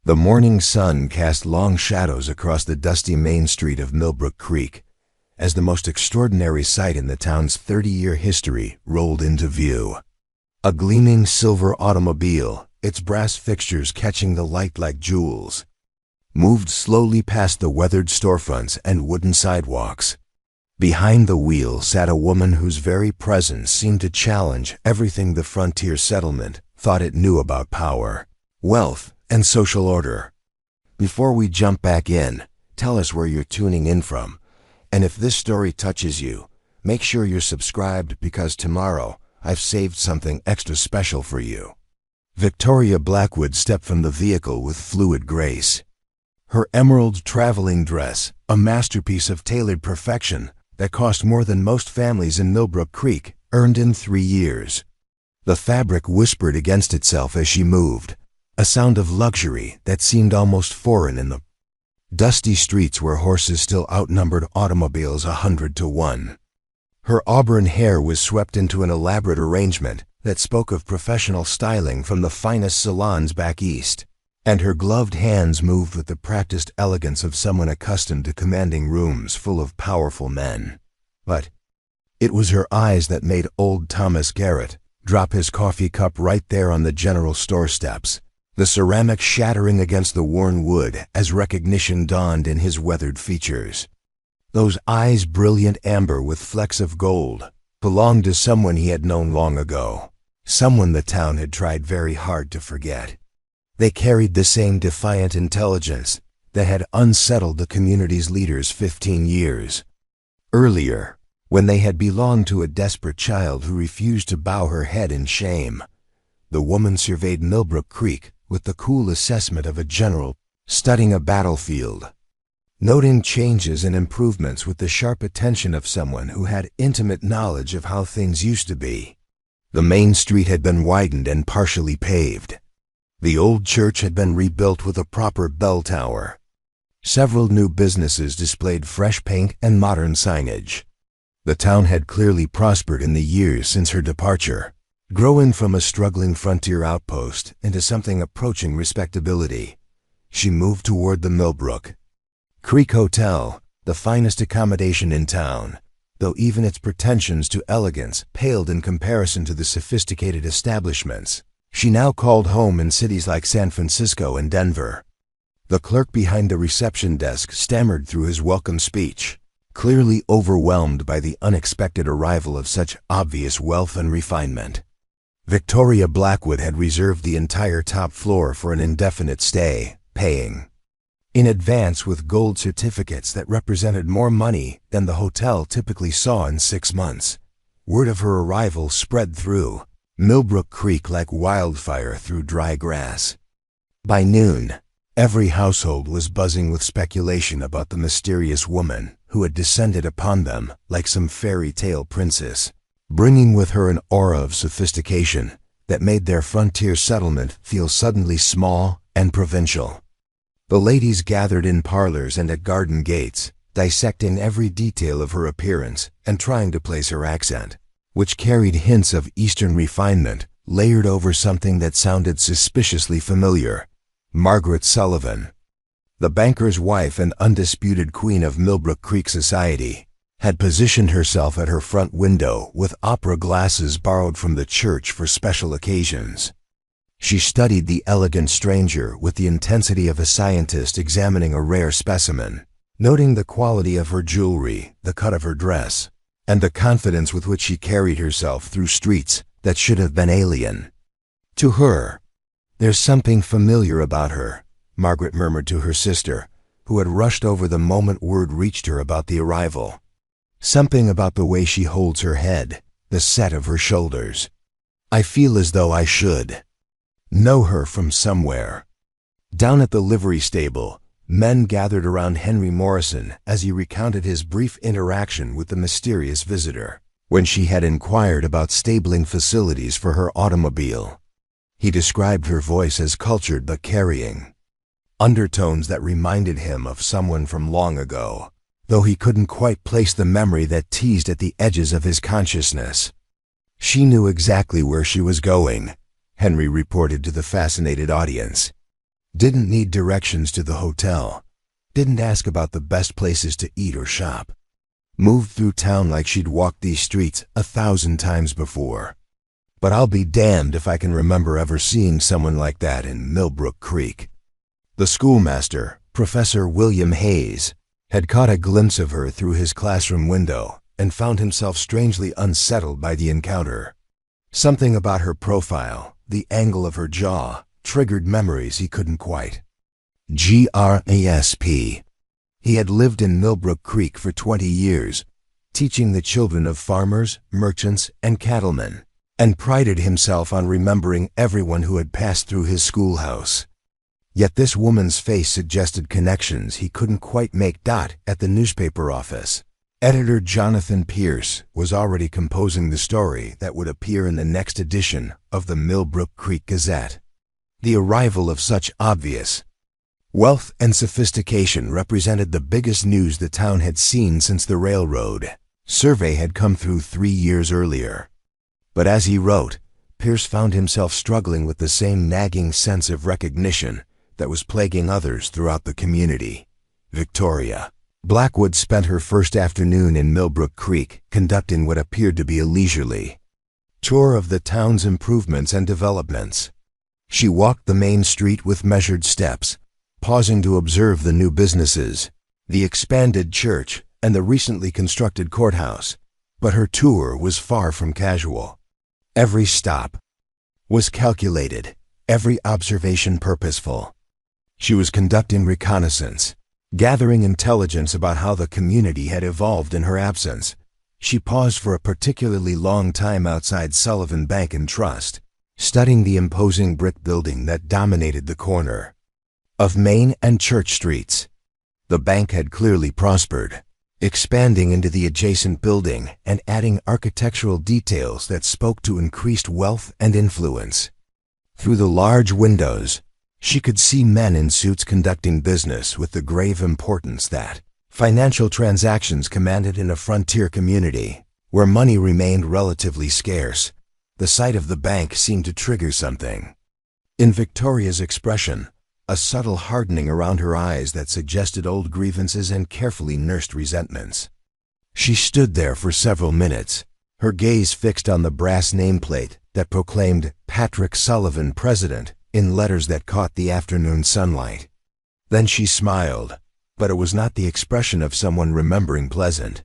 The morning sun cast long shadows across the dusty main street of Millbrook Creek as the most extraordinary sight in the town's 30-year history rolled into view. A gleaming silver automobile, its brass fixtures catching the light like jewels, moved slowly past the weathered storefronts and wooden sidewalks. Behind the wheel sat a woman whose very presence seemed to challenge everything the frontier settlement thought it knew about power, wealth, and social order. Before we jump back in, tell us where you're tuning in from, and if this story touches you, make sure you're subscribed because tomorrow I've saved something extra special for you. Victoria Blackwood stepped from the vehicle with fluid grace. Her emerald traveling dress, a masterpiece of tailored perfection that cost more than most families in Millbrook Creek earned in 3 years. The fabric whispered against itself as she moved, a sound of luxury that seemed almost foreign in the dusty streets where horses still outnumbered automobiles 100 to 1. Her auburn hair was swept into an elaborate arrangement that spoke of professional styling from the finest salons back east, and her gloved hands moved with the practiced elegance of someone accustomed to commanding rooms full of powerful men. But it was her eyes that made old Thomas Garrett drop his coffee cup right there on the general store steps, the ceramic shattering against the worn wood as recognition dawned in his weathered features. Those eyes, brilliant amber with flecks of gold, belonged to someone he had known long ago, someone the town had tried very hard to forget. They carried the same defiant intelligence that had unsettled the community's leaders 15 years earlier, when they had belonged to a desperate child who refused to bow her head in shame. The woman surveyed Millbrook Creek with the cool assessment of a general studying a battlefield, noting changes and improvements with the sharp attention of someone who had intimate knowledge of how things used to be. The main street had been widened and partially paved. The old church had been rebuilt with a proper bell tower. Several new businesses displayed fresh paint and modern signage. The town had clearly prospered in the years since her departure, growing from a struggling frontier outpost into something approaching respectability. She moved toward the Millbrook Creek Hotel, the finest accommodation in town, though even its pretensions to elegance paled in comparison to the sophisticated establishments she now called home in cities like San Francisco and Denver. The clerk behind the reception desk stammered through his welcome speech, clearly overwhelmed by the unexpected arrival of such obvious wealth and refinement. Victoria Blackwood had reserved the entire top floor for an indefinite stay, paying in advance with gold certificates that represented more money than the hotel typically saw in 6 months. Word of her arrival spread through Millbrook Creek like wildfire through dry grass. By noon, every household was buzzing with speculation about the mysterious woman who had descended upon them like some fairy tale princess, bringing with her an aura of sophistication that made their frontier settlement feel suddenly small and provincial. The ladies gathered in parlors and at garden gates, dissecting every detail of her appearance and trying to place her accent, which carried hints of Eastern refinement layered over something that sounded suspiciously familiar. Margaret Sullivan, the banker's wife and undisputed queen of Millbrook Creek society, had positioned herself at her front window with opera glasses borrowed from the church for special occasions. She studied the elegant stranger with the intensity of a scientist examining a rare specimen, noting the quality of her jewelry, the cut of her dress, and the confidence with which she carried herself through streets that should have been alien to her. "There's something familiar about her," Margaret murmured to her sister, who had rushed over the moment word reached her about the arrival. "Something about the way she holds her head, the set of her shoulders. I feel as though I should know her from somewhere." Down at the livery stable, men gathered around Henry Morrison as he recounted his brief interaction with the mysterious visitor, when she had inquired about stabling facilities for her automobile. He described her voice as cultured but carrying undertones that reminded him of someone from long ago, though he couldn't quite place the memory that teased at the edges of his consciousness. "She knew exactly where she was going," Henry reported to the fascinated audience. Didn't need directions to the hotel. Didn't ask about the best places to eat or shop. Moved through town like she'd walked these streets 1,000 times before. But I'll be damned if I can remember ever seeing someone like that in Millbrook Creek. The schoolmaster, Professor William Hayes, had caught a glimpse of her through his classroom window and found himself strangely unsettled by the encounter. Something about her profile, the angle of her jaw, triggered memories he couldn't quite grasp. He had lived in Millbrook Creek for 20 years, teaching the children of farmers, merchants, and cattlemen, and prided himself on remembering everyone who had passed through his schoolhouse. Yet this woman's face suggested connections he couldn't quite make. At the newspaper office, editor Jonathan Pierce was already composing the story that would appear in the next edition of the Millbrook Creek Gazette. The arrival of such obvious wealth and sophistication represented the biggest news the town had seen since the railroad survey had come through 3 years earlier. But as he wrote, Pierce found himself struggling with the same nagging sense of recognition that was plaguing others throughout the community. Victoria Blackwood spent her first afternoon in Millbrook Creek conducting what appeared to be a leisurely tour of the town's improvements and developments. She walked the main street with measured steps, pausing to observe the new businesses, the expanded church, and the recently constructed courthouse. But her tour was far from casual. Every stop was calculated, every observation purposeful. She was conducting reconnaissance, gathering intelligence about how the community had evolved in her absence. She paused for a particularly long time outside Sullivan Bank and Trust, studying the imposing brick building that dominated the corner of Main and Church Streets. The bank had clearly prospered, expanding into the adjacent building and adding architectural details that spoke to increased wealth and influence. Through the large windows, she could see men in suits conducting business with the grave importance that financial transactions commanded in a frontier community where money remained relatively scarce. The sight of the bank seemed to trigger something in Victoria's expression, a subtle hardening around her eyes that suggested old grievances and carefully nursed resentments. She stood there for several minutes, her gaze fixed on the brass nameplate that proclaimed Patrick Sullivan, President, in letters that caught the afternoon sunlight. Then she smiled, but it was not the expression of someone remembering pleasant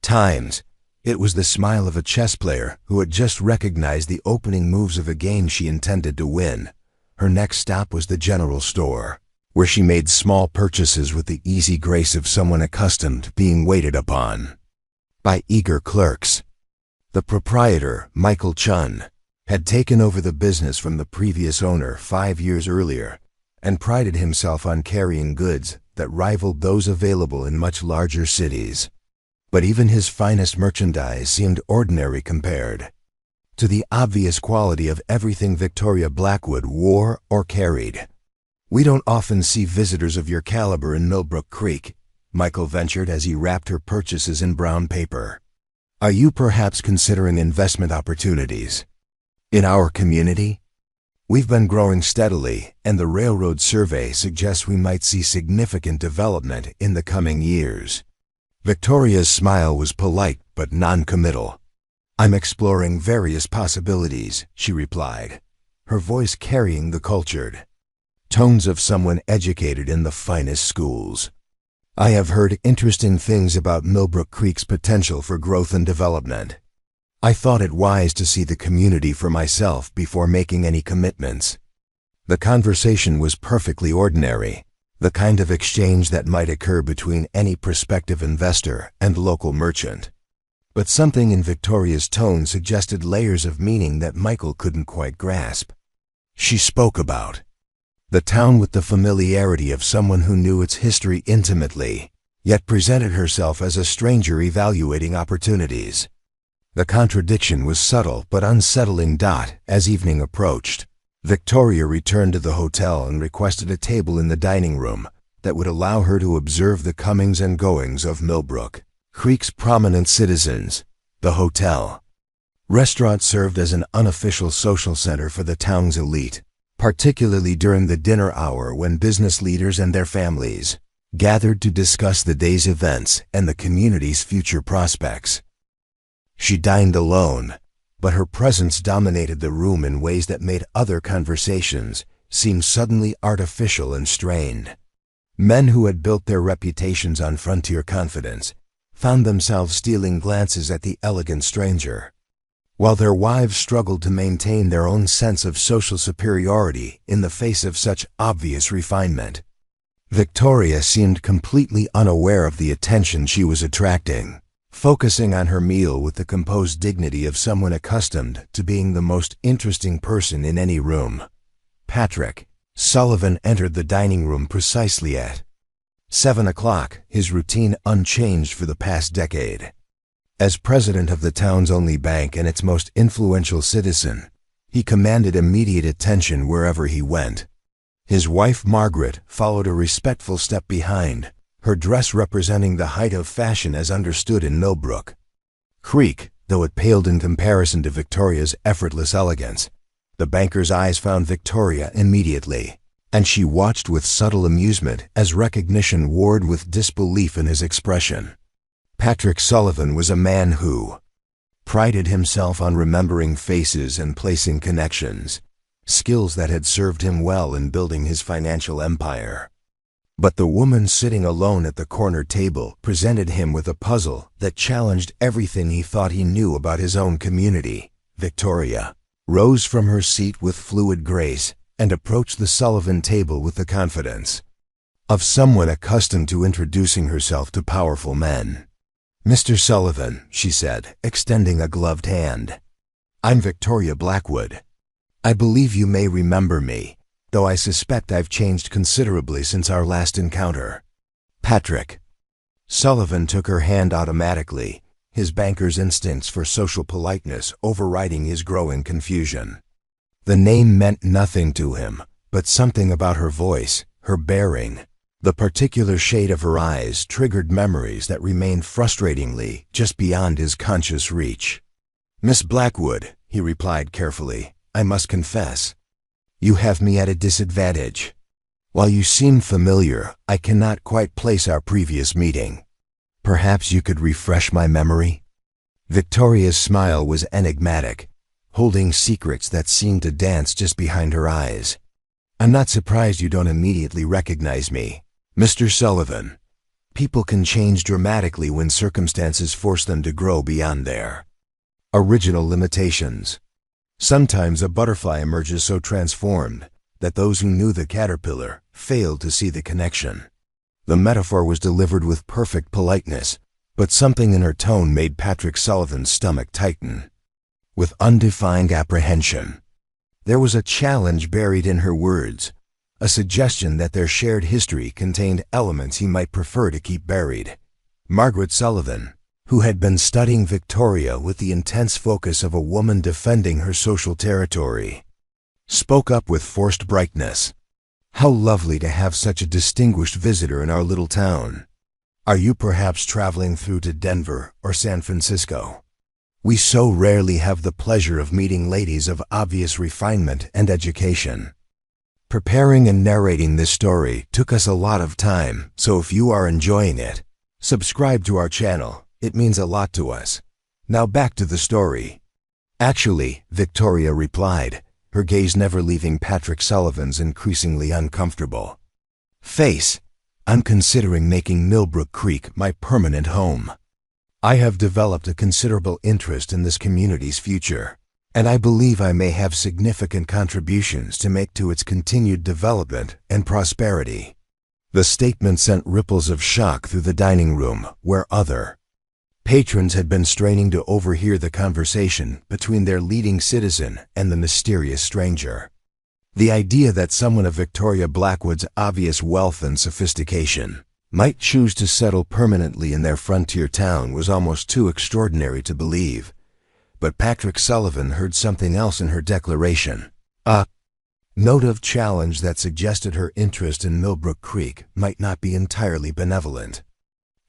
times. It was the smile of a chess player who had just recognized the opening moves of a game she intended to win. Her next stop was the general store, where she made small purchases with the easy grace of someone accustomed to being waited upon by eager clerks. The proprietor, Michael Chun, had taken over the business from the previous owner 5 years earlier and prided himself on carrying goods that rivaled those available in much larger cities. But even his finest merchandise seemed ordinary compared to the obvious quality of everything Victoria Blackwood wore or carried. "We don't often see visitors of your caliber in Millbrook Creek," Michael ventured as he wrapped her purchases in brown paper. "Are you perhaps considering investment opportunities in our community? We've been growing steadily, and the railroad survey suggests we might see significant development in the coming years." Victoria's smile was polite but non-committal. "I'm exploring various possibilities," she replied, her voice carrying the cultured tones of someone educated in the finest schools. "I have heard interesting things about Millbrook Creek's potential for growth and development. I thought it wise to see the community for myself before making any commitments." The conversation was perfectly ordinary, the kind of exchange that might occur between any prospective investor and local merchant. But something in Victoria's tone suggested layers of meaning that Michael couldn't quite grasp. She spoke about the town with the familiarity of someone who knew its history intimately, yet presented herself as a stranger evaluating opportunities. The contradiction was subtle but unsettling. As evening approached, Victoria returned to the hotel and requested a table in the dining room that would allow her to observe the comings and goings of Millbrook Creek's prominent citizens. The hotel restaurant served as an unofficial social center for the town's elite, particularly during the dinner hour when business leaders and their families gathered to discuss the day's events and the community's future prospects. She dined alone, but her presence dominated the room in ways that made other conversations seem suddenly artificial and strained. Men who had built their reputations on frontier confidence found themselves stealing glances at the elegant stranger, while their wives struggled to maintain their own sense of social superiority in the face of such obvious refinement. Victoria seemed completely unaware of the attention she was attracting, focusing on her meal with the composed dignity of someone accustomed to being the most interesting person in any room. Patrick Sullivan entered the dining room precisely at 7 o'clock, his routine unchanged for the past decade. As president of the town's only bank and its most influential citizen, he commanded immediate attention wherever he went. His wife Margaret followed a respectful step behind, her dress representing the height of fashion as understood in Millbrook Creek, though it paled in comparison to Victoria's effortless elegance. The banker's eyes found Victoria immediately, and she watched with subtle amusement as recognition warred with disbelief in his expression. Patrick Sullivan was a man who prided himself on remembering faces and placing connections, skills that had served him well in building his financial empire. But the woman sitting alone at the corner table presented him with a puzzle that challenged everything he thought he knew about his own community. Victoria rose from her seat with fluid grace and approached the Sullivan table with the confidence of someone accustomed to introducing herself to powerful men. "Mr. Sullivan," she said, extending a gloved hand. "I'm Victoria Blackwood. I believe you may remember me, though I suspect I've changed considerably since our last encounter." Patrick Sullivan took her hand automatically, his banker's instincts for social politeness overriding his growing confusion. The name meant nothing to him, but something about her voice, her bearing, the particular shade of her eyes triggered memories that remained frustratingly just beyond his conscious reach. "Miss Blackwood," he replied carefully, "I must confess, you have me at a disadvantage. While you seem familiar, I cannot quite place our previous meeting. Perhaps you could refresh my memory?" Victoria's smile was enigmatic, holding secrets that seemed to dance just behind her eyes. "I'm not surprised you don't immediately recognize me, Mr. Sullivan. People can change dramatically when circumstances force them to grow beyond their original limitations. Sometimes a butterfly emerges so transformed that those who knew the caterpillar failed to see the connection." The metaphor was delivered with perfect politeness, but something in her tone made Patrick Sullivan's stomach tighten. With undefined apprehension, there was a challenge buried in her words, a suggestion that their shared history contained elements he might prefer to keep buried. Margaret Sullivan, who had been studying Victoria with the intense focus of a woman defending her social territory, spoke up with forced brightness. "How lovely to have such a distinguished visitor in our little town. Are you perhaps traveling through to Denver or San Francisco? We so rarely have the pleasure of meeting ladies of obvious refinement and education." Preparing and narrating this story took us a lot of time, so if you are enjoying it, subscribe to our channel. It means a lot to us. Now back to the story. "Actually," Victoria replied, her gaze never leaving Patrick Sullivan's increasingly uncomfortable face, "I'm considering making Millbrook Creek my permanent home. I have developed a considerable interest in this community's future, and I believe I may have significant contributions to make to its continued development and prosperity." The statement sent ripples of shock through the dining room, where other patrons had been straining to overhear the conversation between their leading citizen and the mysterious stranger. The idea that someone of Victoria Blackwood's obvious wealth and sophistication might choose to settle permanently in their frontier town was almost too extraordinary to believe. But Patrick Sullivan heard something else in her declaration, a note of challenge that suggested her interest in Millbrook Creek might not be entirely benevolent.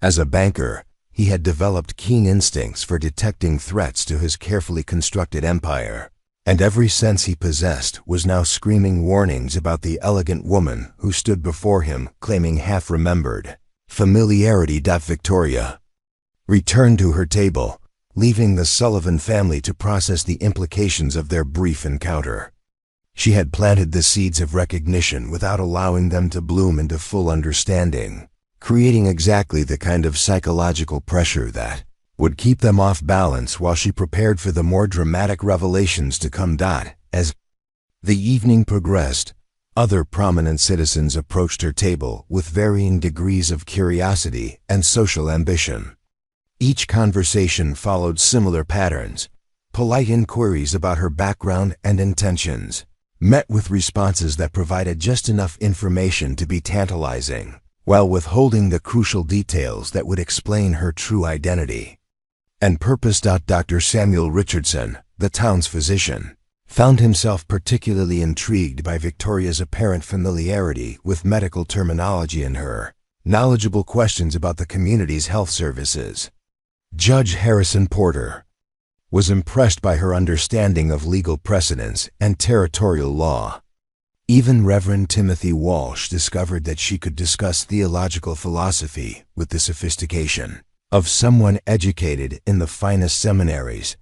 As a banker, he had developed keen instincts for detecting threats to his carefully constructed empire, and every sense he possessed was now screaming warnings about the elegant woman who stood before him, claiming half-remembered familiarity. Victoria returned to her table, leaving the Sullivan family to process the implications of their brief encounter. She had planted the seeds of recognition without allowing them to bloom into full understanding, creating exactly the kind of psychological pressure that would keep them off balance while she prepared for the more dramatic revelations to come. As the evening progressed, other prominent citizens approached her table with varying degrees of curiosity and social ambition. Each conversation followed similar patterns: polite inquiries about her background and intentions, met with responses that provided just enough information to be tantalizing, while withholding the crucial details that would explain her true identity and purpose. Dr. Samuel Richardson, the town's physician, found himself particularly intrigued by Victoria's apparent familiarity with medical terminology and her knowledgeable questions about the community's health services. Judge Harrison Porter was impressed by her understanding of legal precedents and territorial law. Even Reverend Timothy Walsh discovered that she could discuss theological philosophy with the sophistication of someone educated in the finest seminaries.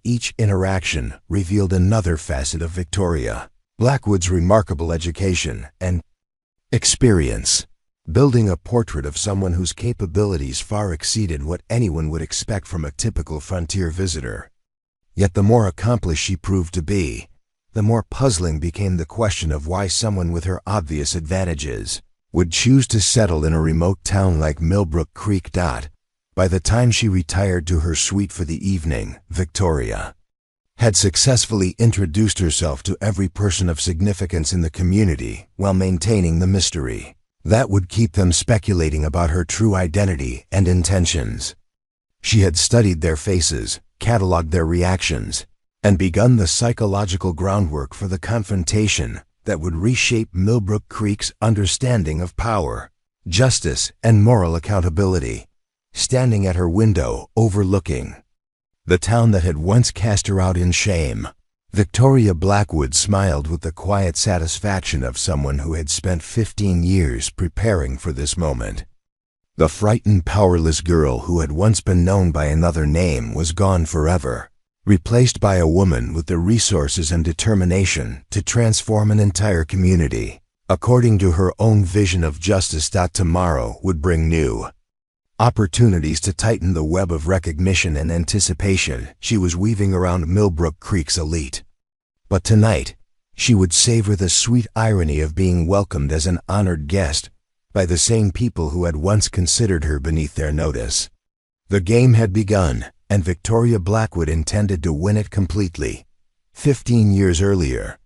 Each interaction revealed another facet of Victoria Blackwood's remarkable education and experience, building a portrait of someone whose capabilities far exceeded what anyone would expect from a typical frontier visitor. Yet the more accomplished she proved to be, the more puzzling became the question of why someone with her obvious advantages would choose to settle in a remote town like Millbrook Creek. By the time she retired to her suite for the evening, Victoria had successfully introduced herself to every person of significance in the community while maintaining the mystery that would keep them speculating about her true identity and intentions. She had studied their faces, cataloged their reactions, and begun the psychological groundwork for the confrontation that would reshape Millbrook Creek's understanding of power, justice, and moral accountability. Standing at her window, overlooking the town that had once cast her out in shame, Victoria Blackwood smiled with the quiet satisfaction of someone who had spent 15 years preparing for this moment. The frightened, powerless girl who had once been known by another name was gone forever, replaced by a woman with the resources and determination to transform an entire community, according to her own vision of justice. Tomorrow would bring new opportunities to tighten the web of recognition and anticipation she was weaving around Millbrook Creek's elite. But tonight, she would savor the sweet irony of being welcomed as an honored guest by the same people who had once considered her beneath their notice. The game had begun, and Victoria Blackwood intended to win it completely. 15 years earlier,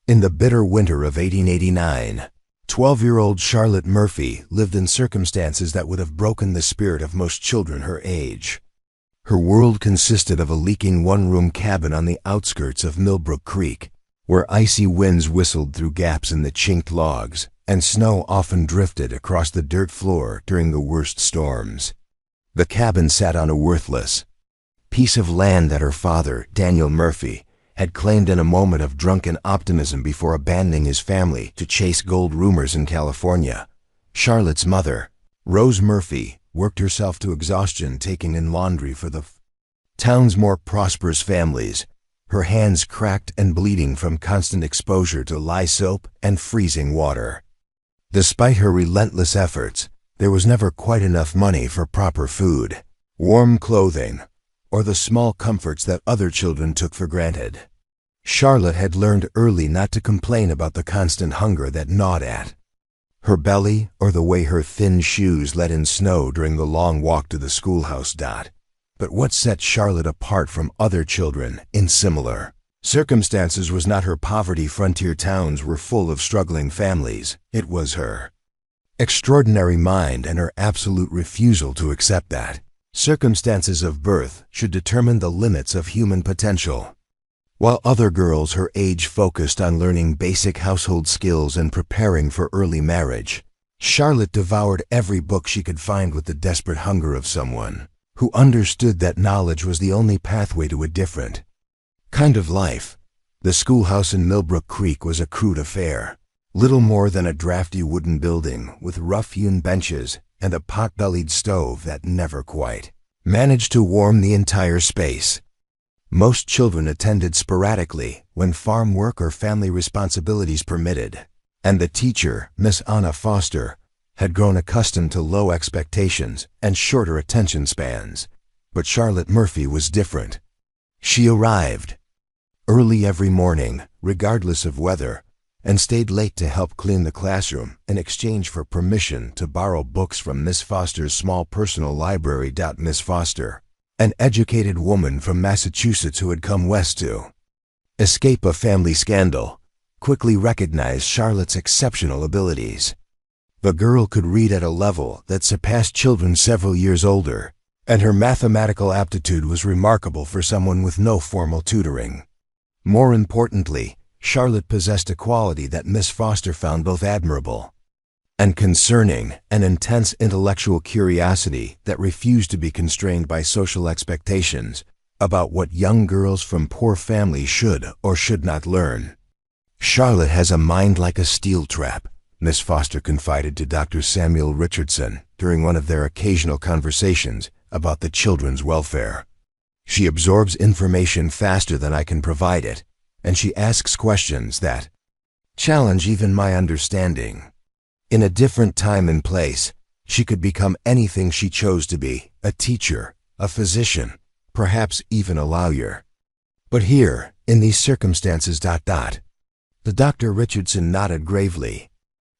in the bitter winter of 1889, 12-year-old Charlotte Murphy lived in circumstances that would have broken the spirit of most children her age. Her world consisted of a leaking one-room cabin on the outskirts of Millbrook Creek, where icy winds whistled through gaps in the chinked logs, and snow often drifted across the dirt floor during the worst storms. The cabin sat on a worthless piece of land that her father, Daniel Murphy, had claimed in a moment of drunken optimism before abandoning his family to chase gold rumors in California. Charlotte's mother, Rose Murphy, worked herself to exhaustion taking in laundry for the town's more prosperous families, her hands cracked and bleeding from constant exposure to lye soap and freezing water. Despite her relentless efforts, there was never quite enough money for proper food, warm clothing, or the small comforts that other children took for granted. Charlotte had learned early not to complain about the constant hunger that gnawed at her belly or the way her thin shoes let in snow during the long walk to the schoolhouse. But what set Charlotte apart from other children in similar circumstances was not her poverty. Frontier towns were full of struggling families. It was her extraordinary mind and her absolute refusal to accept that circumstances of birth should determine the limits of human potential. While other girls her age focused on learning basic household skills and preparing for early marriage, Charlotte devoured every book she could find with the desperate hunger of someone who understood that knowledge was the only pathway to a different kind of life. The schoolhouse in Millbrook Creek was a crude affair, little more than a drafty wooden building with rough-hewn benches and a pot-bellied stove that never quite managed to warm the entire space. Most children attended sporadically when farm work or family responsibilities permitted, and the teacher, Miss Anna Foster, had grown accustomed to low expectations and shorter attention spans. But Charlotte Murphy was different. She arrived early every morning, regardless of weather, and stayed late to help clean the classroom in exchange for permission to borrow books from Miss Foster's small personal library. Miss Foster, an educated woman from Massachusetts who had come west to escape a family scandal, quickly recognized Charlotte's exceptional abilities. The girl could read at a level that surpassed children several years older, and her mathematical aptitude was remarkable for someone with no formal tutoring. More importantly, Charlotte possessed a quality that Miss Foster found both admirable and concerning: an intense intellectual curiosity that refused to be constrained by social expectations about what young girls from poor families should or should not learn. "Charlotte has a mind like a steel trap," Miss Foster confided to Dr. Samuel Richardson during one of their occasional conversations about the children's welfare. "She absorbs information faster than I can provide it, and she asks questions that challenge even my understanding. In a different time and place, she could become anything she chose to be: a teacher, a physician, perhaps even a lawyer. But here, in these circumstances... The Dr. Richardson nodded gravely.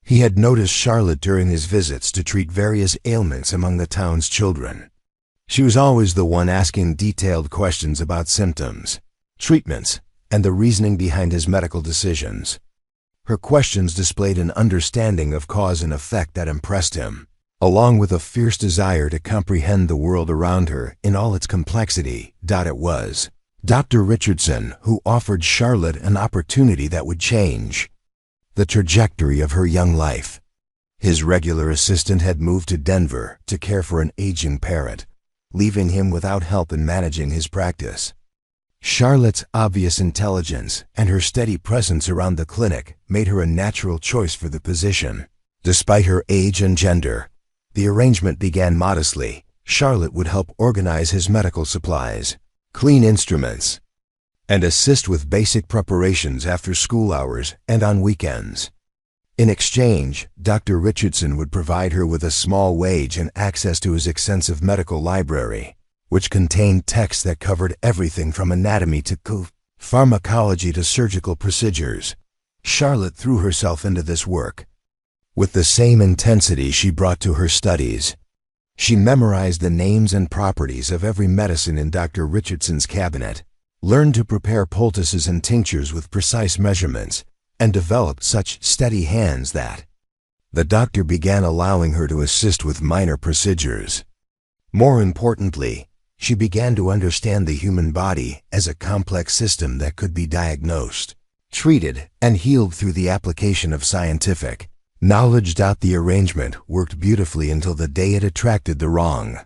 He had noticed Charlotte during his visits to treat various ailments among the town's children. She was always the one asking detailed questions about symptoms, treatments, and the reasoning behind his medical decisions. Her questions displayed an understanding of cause and effect that impressed him, along with a fierce desire to comprehend the world around her in all its complexity. It was Dr. Richardson who offered Charlotte an opportunity that would change the trajectory of her young life. His regular assistant had moved to Denver to care for an aging parent, leaving him without help in managing his practice. Charlotte's obvious intelligence and her steady presence around the clinic made her a natural choice for the position. Despite her age and gender, the arrangement began modestly. Charlotte would help organize his medical supplies, clean instruments, and assist with basic preparations after school hours and on weekends. In exchange, Dr. Richardson would provide her with a small wage and access to his extensive medical library, which contained texts that covered everything from anatomy to pharmacology to surgical procedures. Charlotte threw herself into this work with the same intensity she brought to her studies. She memorized the names and properties of every medicine in Dr. Richardson's cabinet, learned to prepare poultices and tinctures with precise measurements, and developed such steady hands that the doctor began allowing her to assist with minor procedures. More importantly, she began to understand the human body as a complex system that could be diagnosed, treated, and healed through the application of scientific knowledge. The arrangement worked beautifully until the day it attracted the wrong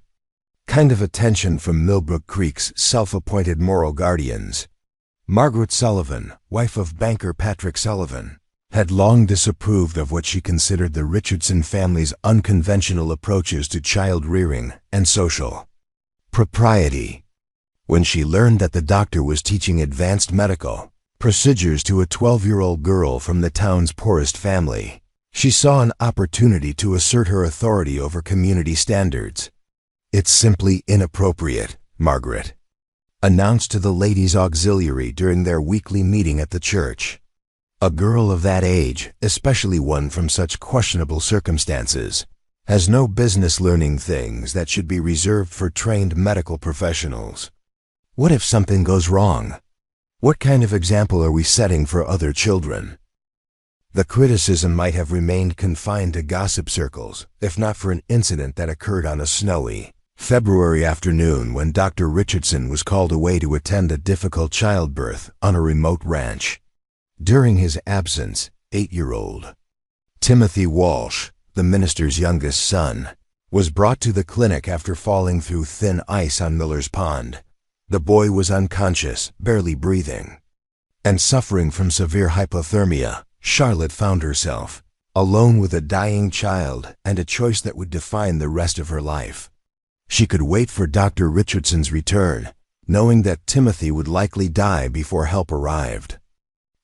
kind of attention from Millbrook Creek's self-appointed moral guardians. Margaret Sullivan, wife of banker Patrick Sullivan, had long disapproved of what she considered the Richardson family's unconventional approaches to child rearing and social propriety. When she learned that the doctor was teaching advanced medical procedures to a 12-year-old girl from the town's poorest family, she saw an opportunity to assert her authority over community standards. "It's simply inappropriate," Margaret announced to the ladies' auxiliary during their weekly meeting at the church. "A girl of that age, especially one from such questionable circumstances, has no business learning things that should be reserved for trained medical professionals. What if something goes wrong? What kind of example are we setting for other children?" The criticism might have remained confined to gossip circles, if not for an incident that occurred on a snowy February afternoon when Dr. Richardson was called away to attend a difficult childbirth on a remote ranch. During his absence, 8-year-old Timothy Walsh, the minister's youngest son, was brought to the clinic after falling through thin ice on Miller's Pond. The boy was unconscious, barely breathing. And suffering from severe hypothermia, Charlotte found herself alone with a dying child and a choice that would define the rest of her life. She could wait for Dr. Richardson's return, knowing that Timothy would likely die before help arrived.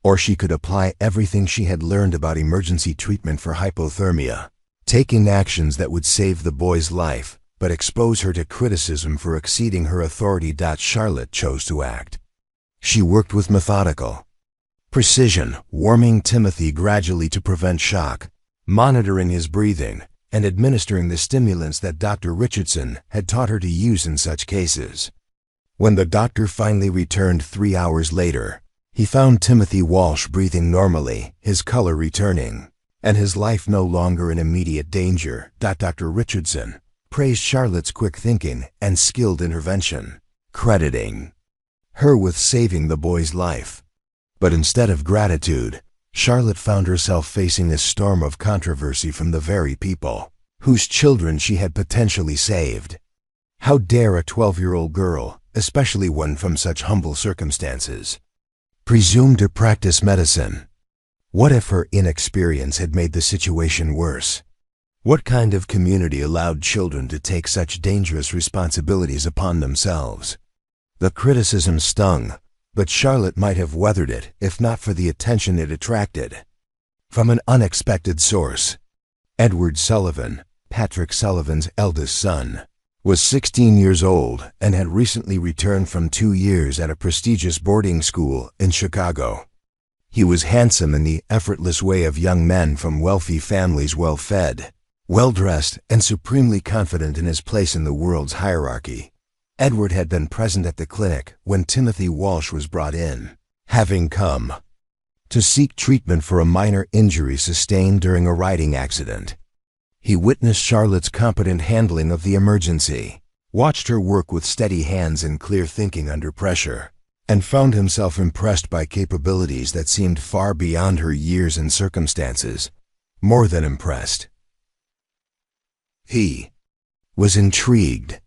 Or she could apply everything she had learned about emergency treatment for hypothermia, taking actions that would save the boy's life, but expose her to criticism for exceeding her authority. Charlotte chose to act. She worked with methodical precision, warming Timothy gradually to prevent shock, monitoring his breathing, and administering the stimulants that Dr. Richardson had taught her to use in such cases. When the doctor finally returned 3 hours later, he found Timothy Walsh breathing normally, his color returning, and his life no longer in immediate danger. Dr. Richardson praised Charlotte's quick thinking and skilled intervention, crediting her with saving the boy's life. But instead of gratitude, Charlotte found herself facing a storm of controversy from the very people whose children she had potentially saved. How dare a 12-year-old girl, especially one from such humble circumstances, presume to practice medicine? What if her inexperience had made the situation worse? What kind of community allowed children to take such dangerous responsibilities upon themselves? The criticism stung, but Charlotte might have weathered it if not for the attention it attracted. From an unexpected source, Edward Sullivan, Patrick Sullivan's eldest son, was 16 years old and had recently returned from 2 years at a prestigious boarding school in Chicago. He was handsome in the effortless way of young men from wealthy families, well-fed, well-dressed, and supremely confident in his place in the world's hierarchy. Edward had been present at the clinic when Timothy Walsh was brought in, having come to seek treatment for a minor injury sustained during a riding accident. He witnessed Charlotte's competent handling of the emergency, watched her work with steady hands and clear thinking under pressure, and found himself impressed by capabilities that seemed far beyond her years and circumstances. More than impressed, he was intrigued.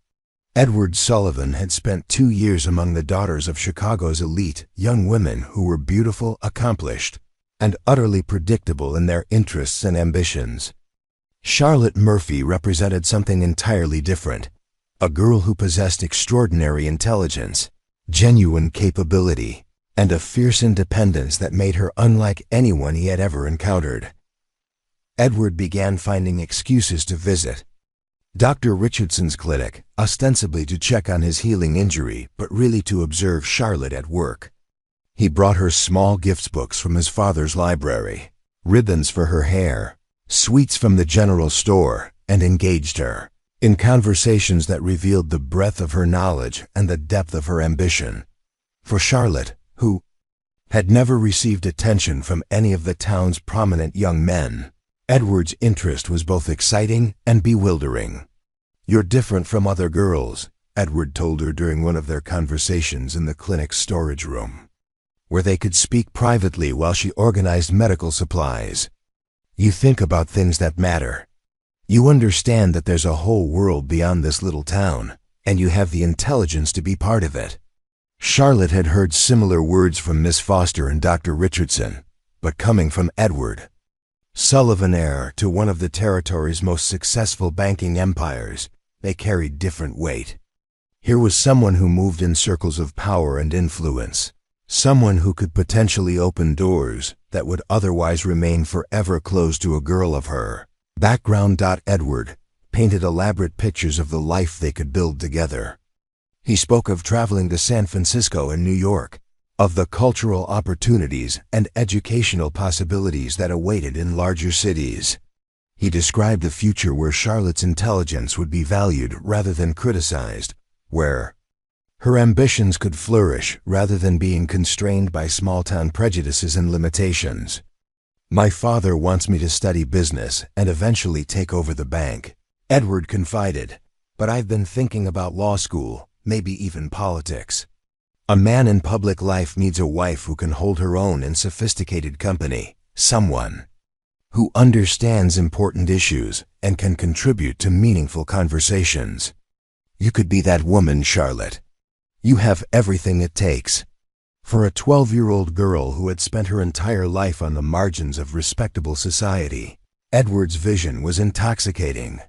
Edward Sullivan had spent 2 years among the daughters of Chicago's elite young women who were beautiful, accomplished, and utterly predictable in their interests and ambitions. Charlotte Murphy represented something entirely different, a girl who possessed extraordinary intelligence, genuine capability, and a fierce independence that made her unlike anyone he had ever encountered. Edward began finding excuses to visit Dr. Richardson's clinic, ostensibly to check on his healing injury, but really to observe Charlotte at work. He brought her small gift books from his father's library, ribbons for her hair, sweets from the general store, and engaged her in conversations that revealed the breadth of her knowledge and the depth of her ambition. For Charlotte, who had never received attention from any of the town's prominent young men, Edward's interest was both exciting and bewildering. "You're different from other girls," Edward told her during one of their conversations in the clinic's storage room, where they could speak privately while she organized medical supplies. "You think about things that matter. You understand that there's a whole world beyond this little town, and you have the intelligence to be part of it." Charlotte had heard similar words from Miss Foster and Dr. Richardson, but coming from Edward Sullivan, heir to one of the territory's most successful banking empires, they carried different weight. Here was someone who moved in circles of power and influence, someone who could potentially open doors that would otherwise remain forever closed to a girl of her background. Edward painted elaborate pictures of the life they could build together. He spoke of traveling to San Francisco and New York, of the cultural opportunities and educational possibilities that awaited in larger cities. He described a future where Charlotte's intelligence would be valued rather than criticized, where her ambitions could flourish rather than being constrained by small-town prejudices and limitations. "My father wants me to study business and eventually take over the bank," Edward confided, "but I've been thinking about law school, maybe even politics. A man in public life needs a wife who can hold her own in sophisticated company, someone who understands important issues and can contribute to meaningful conversations. You could be that woman, Charlotte. You have everything it takes." For a 12-year-old girl who had spent her entire life on the margins of respectable society, Edward's vision was intoxicating.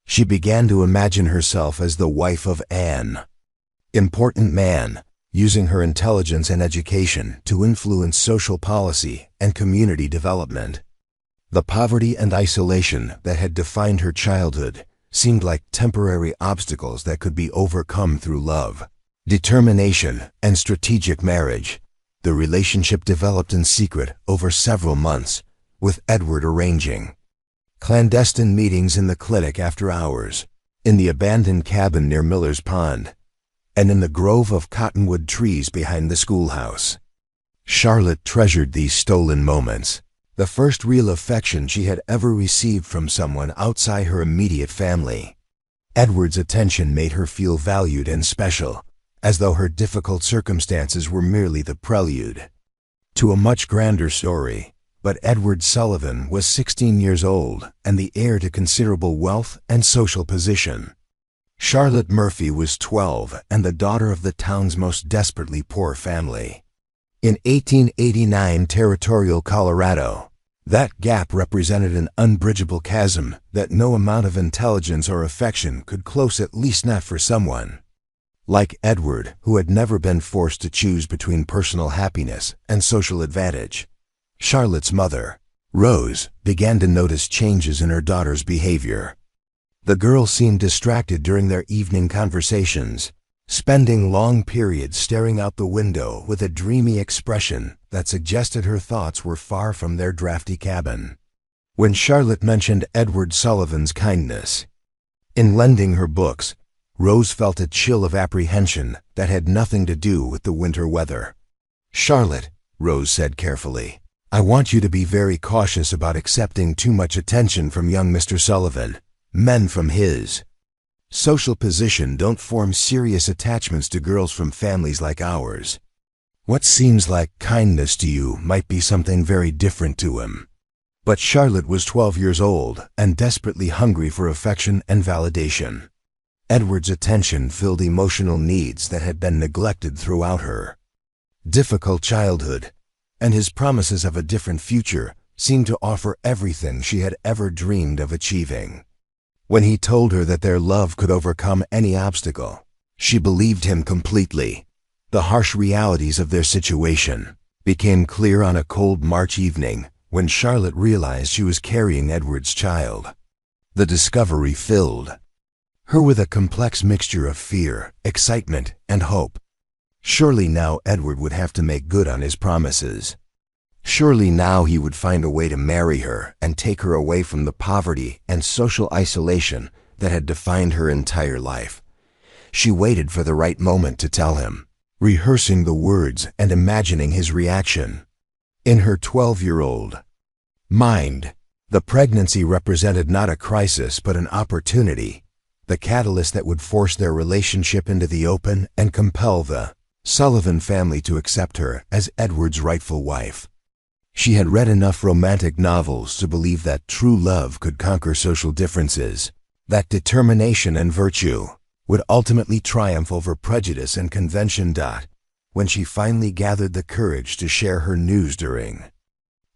She began to imagine herself as the wife of an important man, using her intelligence and education to influence social policy and community development. The poverty and isolation that had defined her childhood seemed like temporary obstacles that could be overcome through love, determination, and strategic marriage. The relationship developed in secret over several months, with Edward arranging clandestine meetings in the clinic after hours, in the abandoned cabin near Miller's Pond, and in the grove of cottonwood trees behind the schoolhouse. Charlotte treasured these stolen moments, the first real affection she had ever received from someone outside her immediate family. Edward's attention made her feel valued and special, as though her difficult circumstances were merely the prelude to a much grander story. But Edward Sullivan was 16 years old and the heir to considerable wealth and social position. Charlotte Murphy was 12 and the daughter of the town's most desperately poor family. In 1889 territorial Colorado, that gap represented an unbridgeable chasm that no amount of intelligence or affection could close, at least not for someone like Edward, who had never been forced to choose between personal happiness and social advantage. Charlotte's mother, Rose, began to notice changes in her daughter's behavior. The girl seemed distracted during their evening conversations, spending long periods staring out the window with a dreamy expression that suggested her thoughts were far from their drafty cabin. When Charlotte mentioned Edward Sullivan's kindness in lending her books, Rose felt a chill of apprehension that had nothing to do with the winter weather. "Charlotte," Rose said carefully, "I want you to be very cautious about accepting too much attention from young Mr. Sullivan. Men from his social position don't form serious attachments to girls from families like ours. What seems like kindness to you might be something very different to him." But Charlotte was 12 years old and desperately hungry for affection and validation. Edward's attention filled emotional needs that had been neglected throughout her difficult childhood, and his promises of a different future seemed to offer everything she had ever dreamed of achieving. When he told her that their love could overcome any obstacle, she believed him completely. The harsh realities of their situation became clear on a cold March evening when Charlotte realized she was carrying Edward's child. The discovery filled her with a complex mixture of fear, excitement, and hope. Surely now Edward would have to make good on his promises. Surely now he would find a way to marry her and take her away from the poverty and social isolation that had defined her entire life. She waited for the right moment to tell him, rehearsing the words and imagining his reaction. In her 12-year-old mind, the pregnancy represented not a crisis but an opportunity, the catalyst that would force their relationship into the open and compel the Sullivan family to accept her as Edward's rightful wife. She had read enough romantic novels to believe that true love could conquer social differences, that determination and virtue would ultimately triumph over prejudice and convention. When she finally gathered the courage to share her news during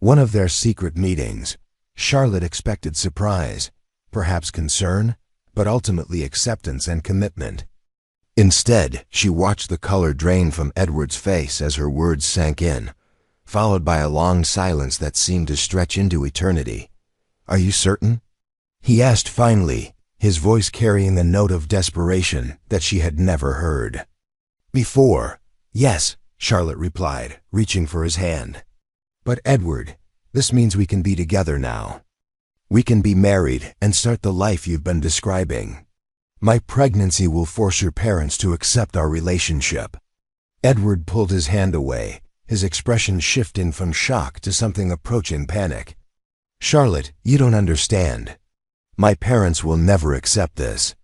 one of their secret meetings, Charlotte expected surprise, perhaps concern, but ultimately acceptance and commitment. Instead, she watched the color drain from Edward's face as her words sank in, followed by a long silence that seemed to stretch into eternity. "Are you certain?" he asked finally, his voice carrying a note of desperation that she had never heard before. "Yes," Charlotte replied, reaching for his hand. "But Edward, this means we can be together now. We can be married and start the life you've been describing. My pregnancy will force your parents to accept our relationship." Edward pulled his hand away, his expression shifting from shock to something approaching panic. "Charlotte, you don't understand. My parents will never accept this.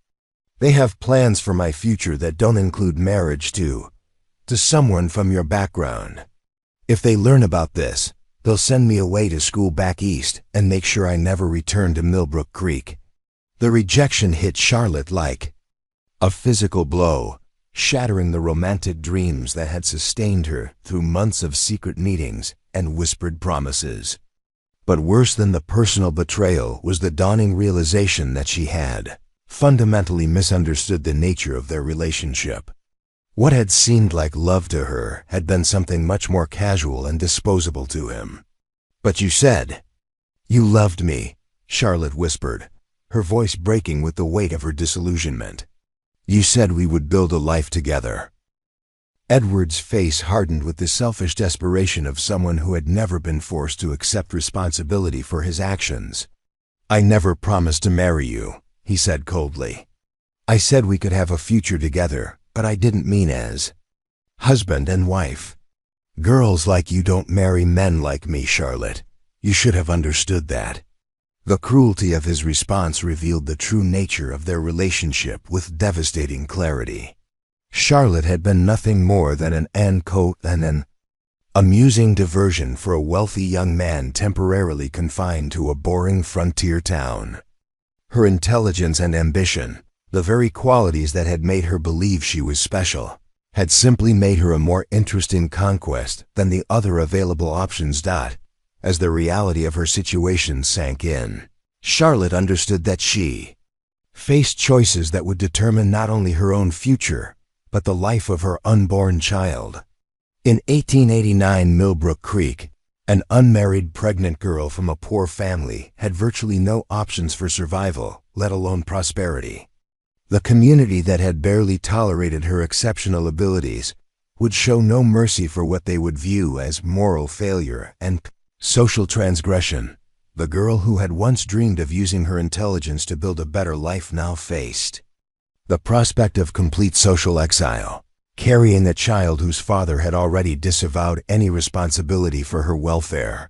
They have plans for my future that don't include marriage to someone from your background. If they learn about this, they'll send me away to school back east and make sure I never return to Millbrook Creek." The rejection hit Charlotte like a physical blow. shattering the romantic dreams that had sustained her through months of secret meetings and whispered promises. But worse than the personal betrayal was the dawning realization that she had fundamentally misunderstood the nature of their relationship. What had seemed like love to her had been something much more casual and disposable to him. "But you said you loved me," Charlotte whispered, her voice breaking with the weight of her disillusionment. "You said we would build a life together." Edward's face hardened with the selfish desperation of someone who had never been forced to accept responsibility for his actions. "I never promised to marry you," he said coldly. "I said we could have a future together, but I didn't mean as husband and wife. Girls like you don't marry men like me, Charlotte. You should have understood that." The cruelty of his response revealed the true nature of their relationship with devastating clarity. Charlotte had been nothing more than an amusing diversion for a wealthy young man temporarily confined to a boring frontier town. Her intelligence and ambition, the very qualities that had made her believe she was special, had simply made her a more interesting conquest than the other available options. As the reality of her situation sank in, Charlotte understood that she faced choices that would determine not only her own future, but the life of her unborn child. In 1889, Millbrook Creek, an unmarried pregnant girl from a poor family, had virtually no options for survival, let alone prosperity. The community that had barely tolerated her exceptional abilities would show no mercy for what they would view as moral failure and social transgression. The girl who had once dreamed of using her intelligence to build a better life now faced the prospect of complete social exile, carrying a child whose father had already disavowed any responsibility for her welfare.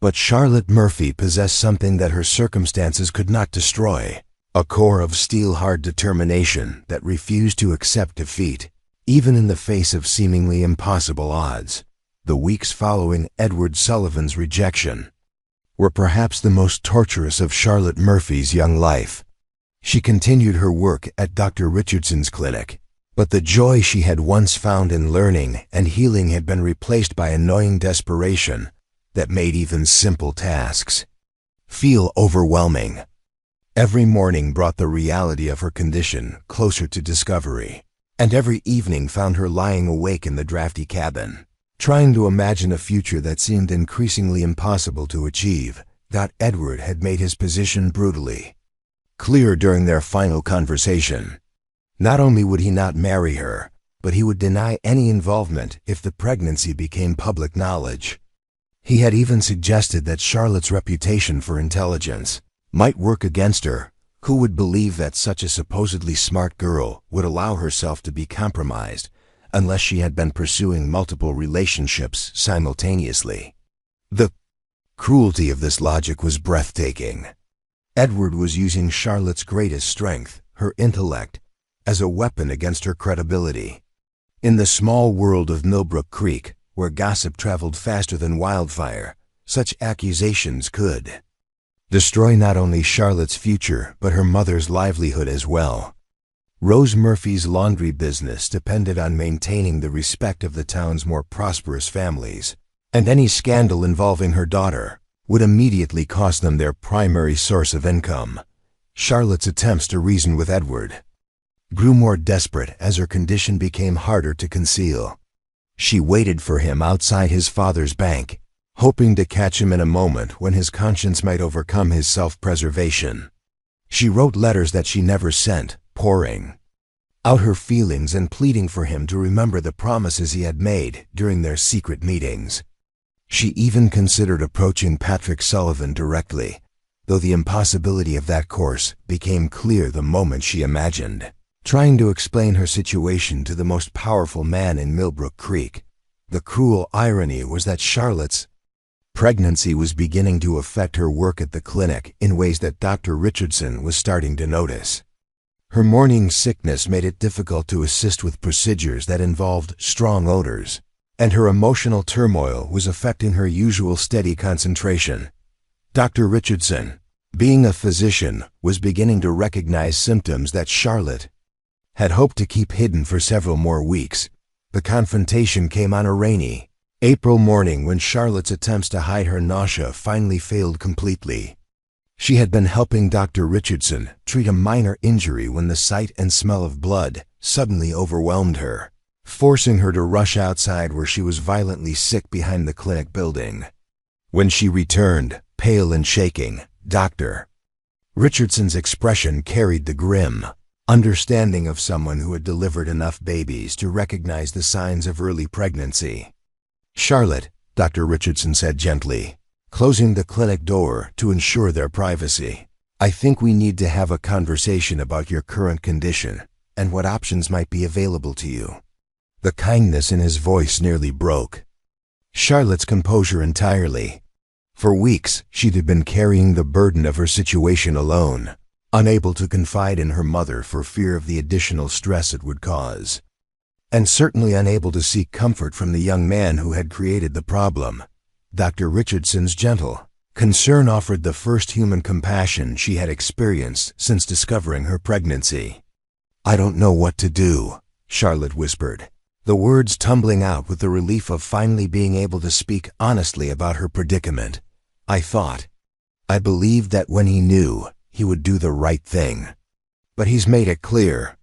But Charlotte Murphy possessed something that her circumstances could not destroy, a core of steel-hard determination that refused to accept defeat, even in the face of seemingly impossible odds. The weeks following Edward Sullivan's rejection were perhaps the most torturous of Charlotte Murphy's young life. She continued her work at Dr. Richardson's clinic, but the joy she had once found in learning and healing had been replaced by annoying desperation that made even simple tasks feel overwhelming. Every morning brought the reality of her condition closer to discovery, and every evening found her lying awake in the drafty cabin, trying to imagine a future that seemed increasingly impossible to achieve. Edward had made his position brutally clear during their final conversation. Not only would he not marry her, but he would deny any involvement if the pregnancy became public knowledge. He had even suggested that Charlotte's reputation for intelligence might work against her. Who would believe that such a supposedly smart girl would allow herself to be compromised unless she had been pursuing multiple relationships simultaneously? The cruelty of this logic was breathtaking. Edward was using Charlotte's greatest strength, her intellect, as a weapon against her credibility. In the small world of Millbrook Creek, where gossip traveled faster than wildfire, such accusations could destroy not only Charlotte's future, but her mother's livelihood as well. Rose Murphy's laundry business depended on maintaining the respect of the town's more prosperous families, and any scandal involving her daughter would immediately cost them their primary source of income. Charlotte's attempts to reason with Edward grew more desperate as her condition became harder to conceal. She waited for him outside his father's bank, hoping to catch him in a moment when his conscience might overcome his self-preservation. She wrote letters that she never sent, pouring out her feelings and pleading for him to remember the promises he had made during their secret meetings. She even considered approaching Patrick Sullivan directly, though the impossibility of that course became clear the moment she imagined trying to explain her situation to the most powerful man in Millbrook Creek. The cruel irony was that Charlotte's pregnancy was beginning to affect her work at the clinic in ways that Dr. Richardson was starting to notice. Her morning sickness made it difficult to assist with procedures that involved strong odors, and her emotional turmoil was affecting her usual steady concentration. Dr. Richardson, being a physician, was beginning to recognize symptoms that Charlotte had hoped to keep hidden for several more weeks. The confrontation came on a rainy April morning when Charlotte's attempts to hide her nausea finally failed completely. She had been helping Dr. Richardson treat a minor injury when the sight and smell of blood suddenly overwhelmed her, forcing her to rush outside where she was violently sick behind the clinic building. When she returned, pale and shaking, Dr. Richardson's expression carried the grim understanding of someone who had delivered enough babies to recognize the signs of early pregnancy. "Charlotte," Dr. Richardson said gently, closing the clinic door to ensure their privacy, "I think we need to have a conversation about your current condition and what options might be available to you." The kindness in his voice nearly broke Charlotte's composure entirely. For weeks, she'd been carrying the burden of her situation alone, unable to confide in her mother for fear of the additional stress it would cause, and certainly unable to seek comfort from the young man who had created the problem. Dr. Richardson's gentle concern offered the first human compassion she had experienced since discovering her pregnancy. "I don't know what to do," Charlotte whispered, the words tumbling out with the relief of finally being able to speak honestly about her predicament. I believed that when he knew, he would do the right thing. But he's made it clear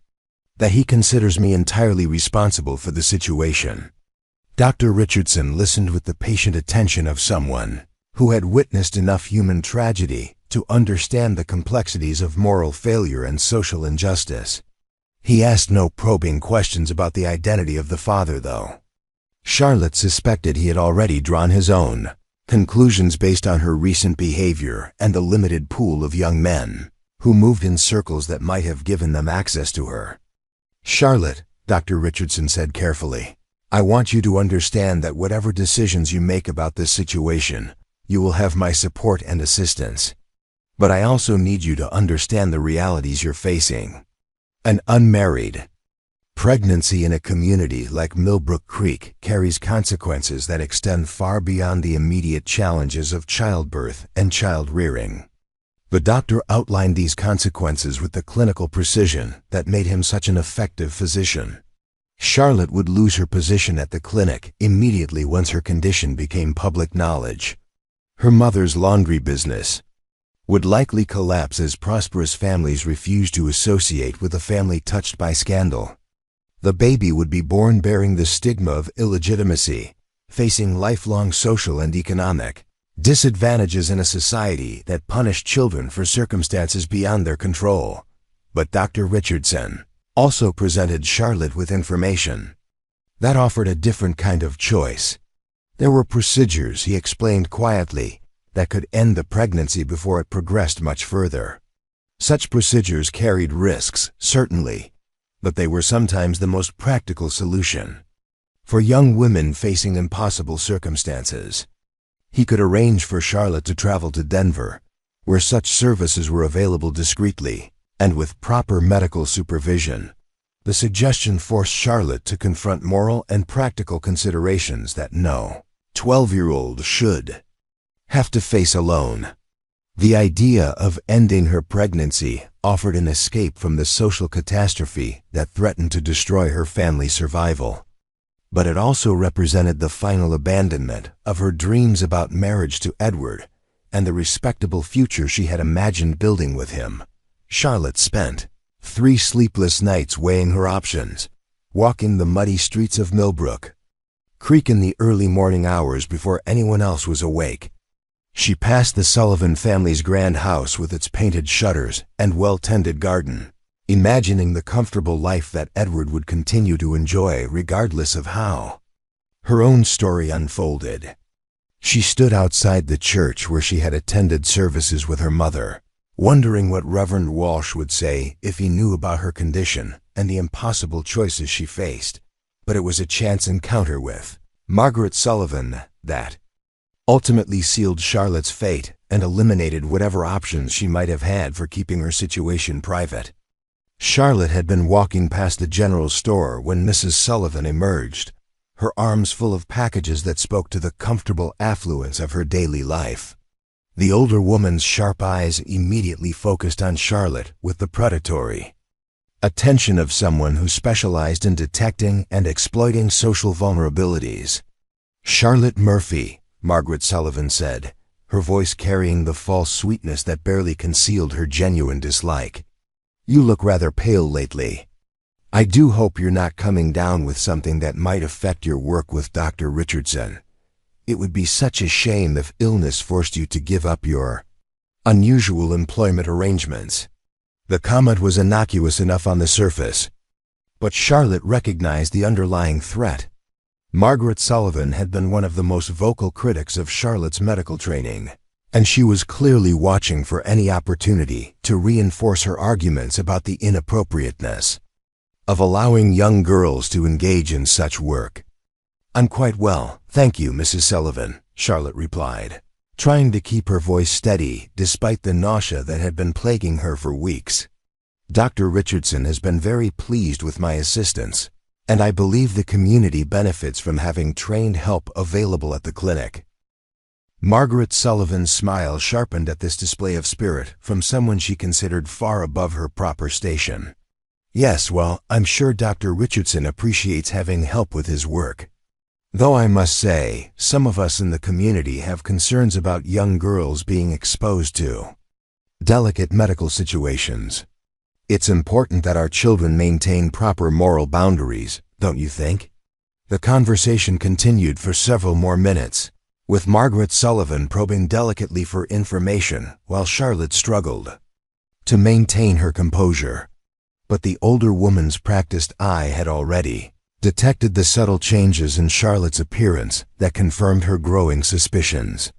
that he considers me entirely responsible for the situation." Dr. Richardson listened with the patient attention of someone who had witnessed enough human tragedy to understand the complexities of moral failure and social injustice. He asked no probing questions about the identity of the father, though. Charlotte suspected he had already drawn his own conclusions based on her recent behavior and the limited pool of young men who moved in circles that might have given them access to her. "Charlotte," Dr. Richardson said carefully, "I want you to understand that whatever decisions you make about this situation, you will have my support and assistance. But I also need you to understand the realities you're facing. An unmarried pregnancy in a community like Millbrook Creek carries consequences that extend far beyond the immediate challenges of childbirth and child-rearing." The doctor outlined these consequences with the clinical precision that made him such an effective physician. Charlotte would lose her position at the clinic immediately once her condition became public knowledge. Her mother's laundry business would likely collapse as prosperous families refused to associate with a family touched by scandal. The baby would be born bearing the stigma of illegitimacy, facing lifelong social and economic disadvantages in a society that punished children for circumstances beyond their control. But Dr. Richardson also presented Charlotte with information that offered a different kind of choice. There were procedures, he explained quietly, that could end the pregnancy before it progressed much further. Such procedures carried risks, certainly, but they were sometimes the most practical solution for young women facing impossible circumstances. He could arrange for Charlotte to travel to Denver, where such services were available discreetly and with proper medical supervision. The suggestion forced Charlotte to confront moral and practical considerations that no 12-year-old should have to face alone. The idea of ending her pregnancy offered an escape from the social catastrophe that threatened to destroy her family's survival. But it also represented the final abandonment of her dreams about marriage to Edward and the respectable future she had imagined building with him. Charlotte spent 3 sleepless nights weighing her options, walking the muddy streets of Millbrook Creek in the early morning hours before anyone else was awake. She passed the Sullivan family's grand house with its painted shutters and well-tended garden, imagining the comfortable life that Edward would continue to enjoy regardless of how her own story unfolded. She stood outside the church where she had attended services with her mother, wondering what Reverend Walsh would say if he knew about her condition and the impossible choices she faced. But it was a chance encounter with Margaret Sullivan that ultimately sealed Charlotte's fate and eliminated whatever options she might have had for keeping her situation private. Charlotte had been walking past the general store when Mrs. Sullivan emerged, her arms full of packages that spoke to the comfortable affluence of her daily life. The older woman's sharp eyes immediately focused on Charlotte with the predatory Attention of someone who specialized in detecting and exploiting social vulnerabilities. "Charlotte Murphy," Margaret Sullivan said, her voice carrying the false sweetness that barely concealed her genuine dislike. "You look rather pale lately. I do hope you're not coming down with something that might affect your work with Dr. Richardson. It would be such a shame if illness forced you to give up your unusual employment arrangements." The comment was innocuous enough on the surface, but Charlotte recognized the underlying threat. Margaret Sullivan had been one of the most vocal critics of Charlotte's medical training, and she was clearly watching for any opportunity to reinforce her arguments about the inappropriateness of allowing young girls to engage in such work. "I'm quite well, thank you, Mrs. Sullivan," Charlotte replied, trying to keep her voice steady despite the nausea that had been plaguing her for weeks. "Dr. Richardson has been very pleased with my assistance, and I believe the community benefits from having trained help available at the clinic." Margaret Sullivan's smile sharpened at this display of spirit from someone she considered far above her proper station. "Yes, well, I'm sure Dr. Richardson appreciates having help with his work. Though I must say, some of us in the community have concerns about young girls being exposed to delicate medical situations. It's important that our children maintain proper moral boundaries, don't you think?" The conversation continued for several more minutes, with Margaret Sullivan probing delicately for information while Charlotte struggled to maintain her composure. But the older woman's practiced eye had already detected the subtle changes in Charlotte's appearance that confirmed her growing suspicions.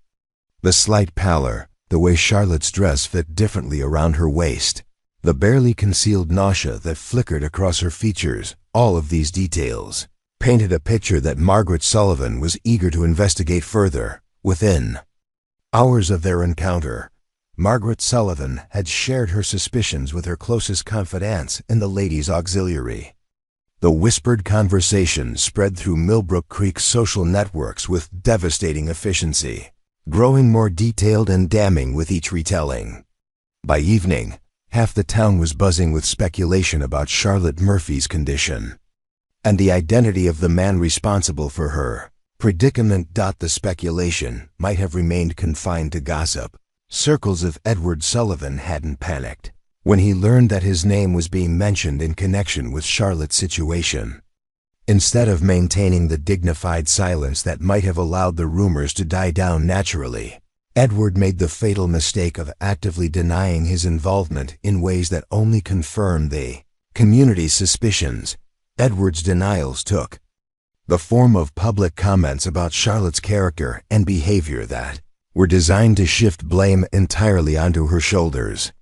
The slight pallor, the way Charlotte's dress fit differently around her waist, the barely concealed nausea that flickered across her features, all of these details painted a picture that Margaret Sullivan was eager to investigate further. Within hours of their encounter, Margaret Sullivan had shared her suspicions with her closest confidants in the ladies' auxiliary. The whispered conversation spread through Millbrook Creek's social networks with devastating efficiency, growing more detailed and damning with each retelling. By evening, half the town was buzzing with speculation about Charlotte Murphy's condition and the identity of the man responsible for her predicament. The speculation might have remained confined to gossip. Circles of Edward Sullivan hadn't panicked when he learned that his name was being mentioned in connection with Charlotte's situation. Instead of maintaining the dignified silence that might have allowed the rumors to die down naturally, Edward made the fatal mistake of actively denying his involvement in ways that only confirmed the community's suspicions. Edward's denials took the form of public comments about Charlotte's character and behavior that were designed to shift blame entirely onto her shoulders.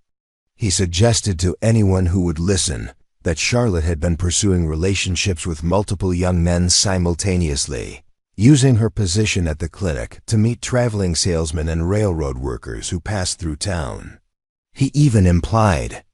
He suggested to anyone who would listen that Charlotte had been pursuing relationships with multiple young men simultaneously, using her position at the clinic to meet traveling salesmen and railroad workers who passed through town. He even implied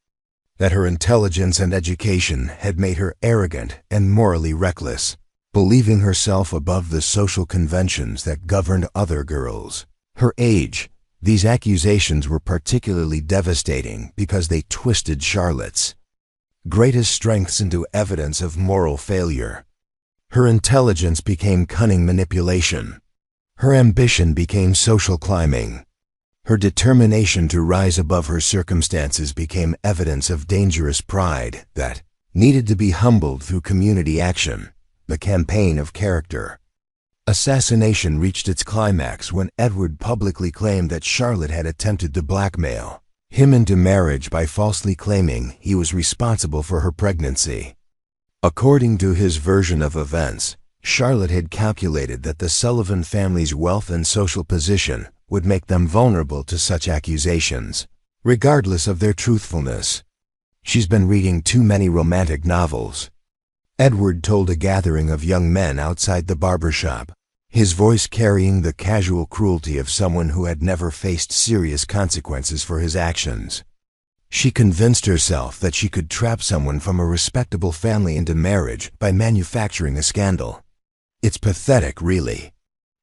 that her intelligence and education had made her arrogant and morally reckless, believing herself above the social conventions that governed other girls her age. These accusations were particularly devastating because they twisted Charlotte's greatest strengths into evidence of moral failure. Her intelligence became cunning manipulation. Her ambition became social climbing. Her determination to rise above her circumstances became evidence of dangerous pride that needed to be humbled through community action, the campaign of character. Assassination reached its climax when Edward publicly claimed that Charlotte had attempted to blackmail him into marriage by falsely claiming he was responsible for her pregnancy. According to his version of events, Charlotte had calculated that the Sullivan family's wealth and social position would make them vulnerable to such accusations, regardless of their truthfulness. "She's been reading too many romantic novels," Edward told a gathering of young men outside the barber shop, his voice carrying the casual cruelty of someone who had never faced serious consequences for his actions. "She convinced herself that she could trap someone from a respectable family into marriage by manufacturing a scandal. It's pathetic, really.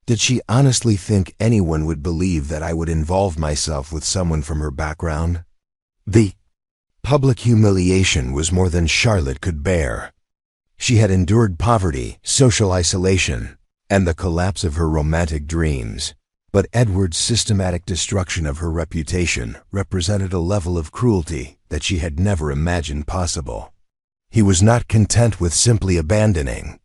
Did she honestly think anyone would believe that I would involve myself with someone from her background?" The Public humiliation was more than Charlotte could bear. She had endured poverty, social isolation, and the collapse of her romantic dreams. But Edward's systematic destruction of her reputation represented a level of cruelty that she had never imagined possible. He was not content with simply abandoning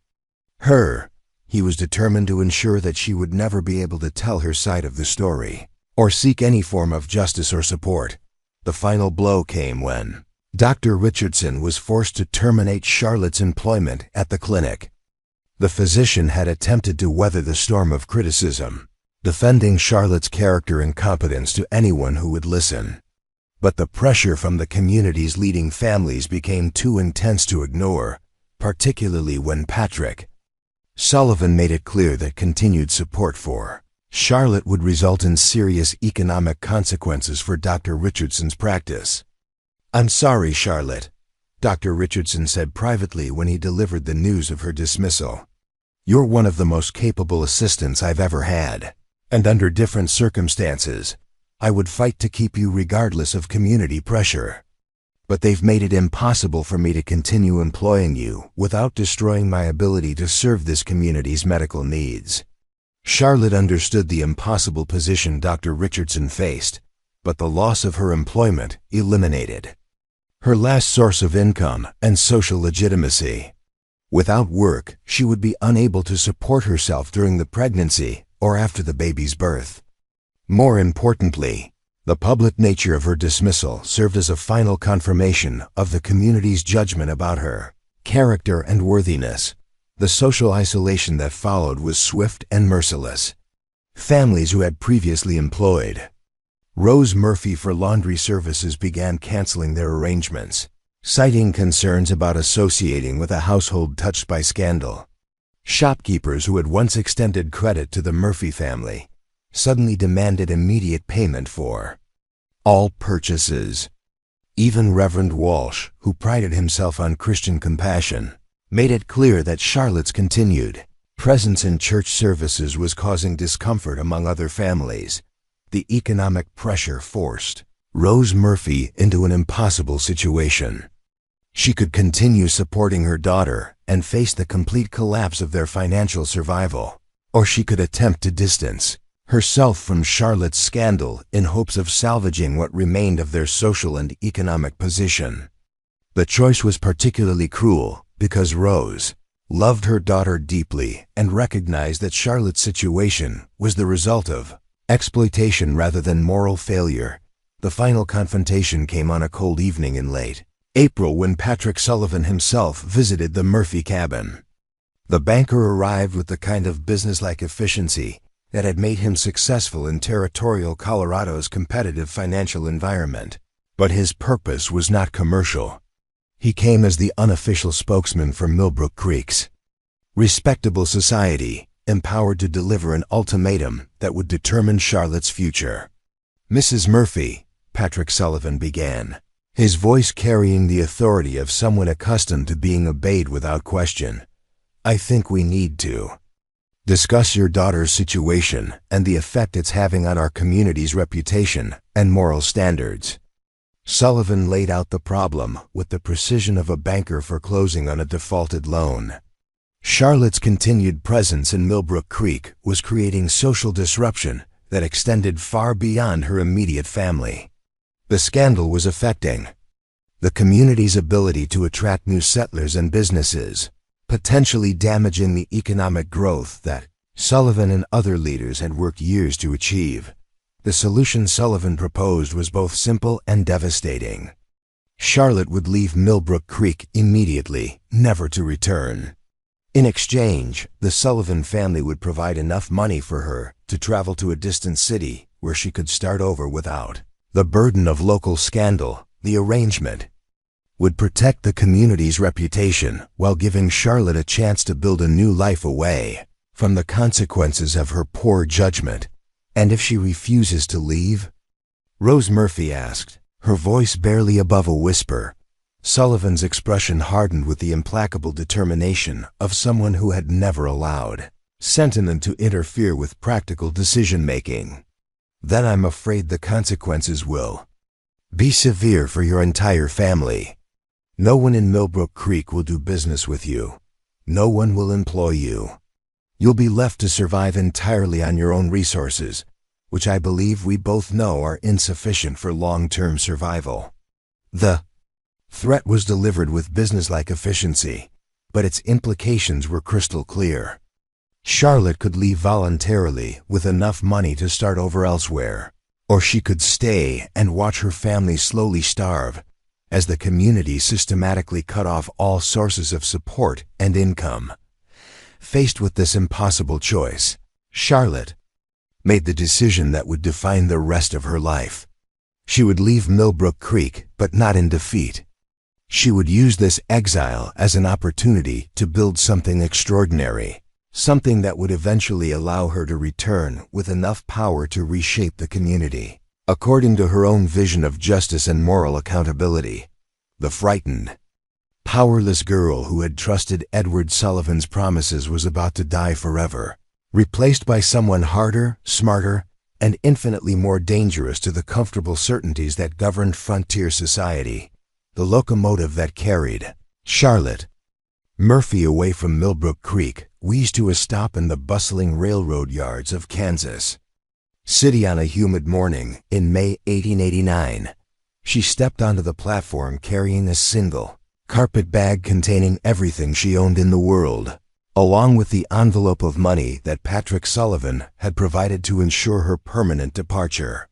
her. He was determined to ensure that she would never be able to tell her side of the story, or seek any form of justice or support. The final blow came when Dr. Richardson was forced to terminate Charlotte's employment at the clinic. The physician had attempted to weather the storm of criticism, defending Charlotte's character and competence to anyone who would listen. But the pressure from the community's leading families became too intense to ignore, particularly when Patrick Sullivan made it clear that continued support for Charlotte would result in serious economic consequences for Dr. Richardson's practice. "I'm sorry, Charlotte," Dr. Richardson said privately when he delivered the news of her dismissal. "You're one of the most capable assistants I've ever had, and under different circumstances, I would fight to keep you regardless of community pressure. But they've made it impossible for me to continue employing you without destroying my ability to serve this community's medical needs." Charlotte understood the impossible position Dr. Richardson faced, but the loss of her employment eliminated her last source of income and social legitimacy. Without work, she would be unable to support herself during the pregnancy or after the baby's birth. More importantly, the public nature of her dismissal served as a final confirmation of the community's judgment about her character and worthiness. The social isolation that followed was swift and merciless. Families who had previously employed Rose Murphy for laundry services began canceling their arrangements, citing concerns about associating with a household touched by scandal. Shopkeepers who had once extended credit to the Murphy family suddenly demanded immediate payment for all purchases. Even Reverend Walsh, who prided himself on Christian compassion, made it clear that Charlotte's continued presence in church services was causing discomfort among other families. The economic pressure forced Rose Murphy into an impossible situation. She could continue supporting her daughter and face the complete collapse of their financial survival, or she could attempt to distance herself from Charlotte's scandal in hopes of salvaging what remained of their social and economic position. The choice was particularly cruel because Rose loved her daughter deeply and recognized that Charlotte's situation was the result of exploitation rather than moral failure. The final confrontation came on a cold evening in late April when Patrick Sullivan himself visited the Murphy cabin. The banker arrived with the kind of businesslike efficiency that had made him successful in territorial Colorado's competitive financial environment. But his purpose was not commercial. He came as the unofficial spokesman for Millbrook Creek's respectable society, empowered to deliver an ultimatum that would determine Charlotte's future. "Mrs. Murphy," Patrick Sullivan began, his voice carrying the authority of someone accustomed to being obeyed without question, "I think we need to discuss your daughter's situation and the effect it's having on our community's reputation and moral standards." Sullivan laid out the problem with the precision of a banker foreclosing on a defaulted loan. Charlotte's continued presence in Millbrook Creek was creating social disruption that extended far beyond her immediate family. The scandal was affecting the community's ability to attract new settlers and businesses, potentially damaging the economic growth that Sullivan and other leaders had worked years to achieve. The solution Sullivan proposed was both simple and devastating. Charlotte would leave Millbrook Creek immediately, never to return. In exchange, the Sullivan family would provide enough money for her to travel to a distant city where she could start over without the burden of local scandal. The arrangement would protect the community's reputation while giving Charlotte a chance to build a new life away from the consequences of her poor judgment. "And if she refuses to leave?" Rose Murphy asked, her voice barely above a whisper. Sullivan's expression hardened with the implacable determination of someone who had never allowed sentiment to interfere with practical decision-making. "Then I'm afraid the consequences will Be severe for your entire family. No one in Millbrook Creek will do business with you. No one will employ you. You'll be left to survive entirely on your own resources, which I believe we both know are insufficient for long-term survival. The threat was delivered with businesslike efficiency, but its implications were crystal clear. Charlotte could leave voluntarily with enough money to start over elsewhere, or she could stay and watch her family slowly starve as the community systematically cut off all sources of support and income. Faced with this impossible choice, Charlotte made the decision that would define the rest of her life. She would leave Millbrook Creek, but not in defeat. She would use this exile as an opportunity to build something extraordinary, something that would eventually allow her to return with enough power to reshape the community, according to her own vision of justice and moral accountability. The frightened, powerless girl who had trusted Edward Sullivan's promises was about to die forever, replaced by someone harder, smarter, and infinitely more dangerous to the comfortable certainties that governed frontier society, the locomotive that carried Charlotte Murphy away from Millbrook Creek, wheezed to a stop in the bustling railroad yards of Kansas City on a humid morning in May 1889. She stepped onto the platform carrying a single carpet bag containing everything she owned in the world, along with the envelope of money that Patrick Sullivan had provided to ensure her permanent departure.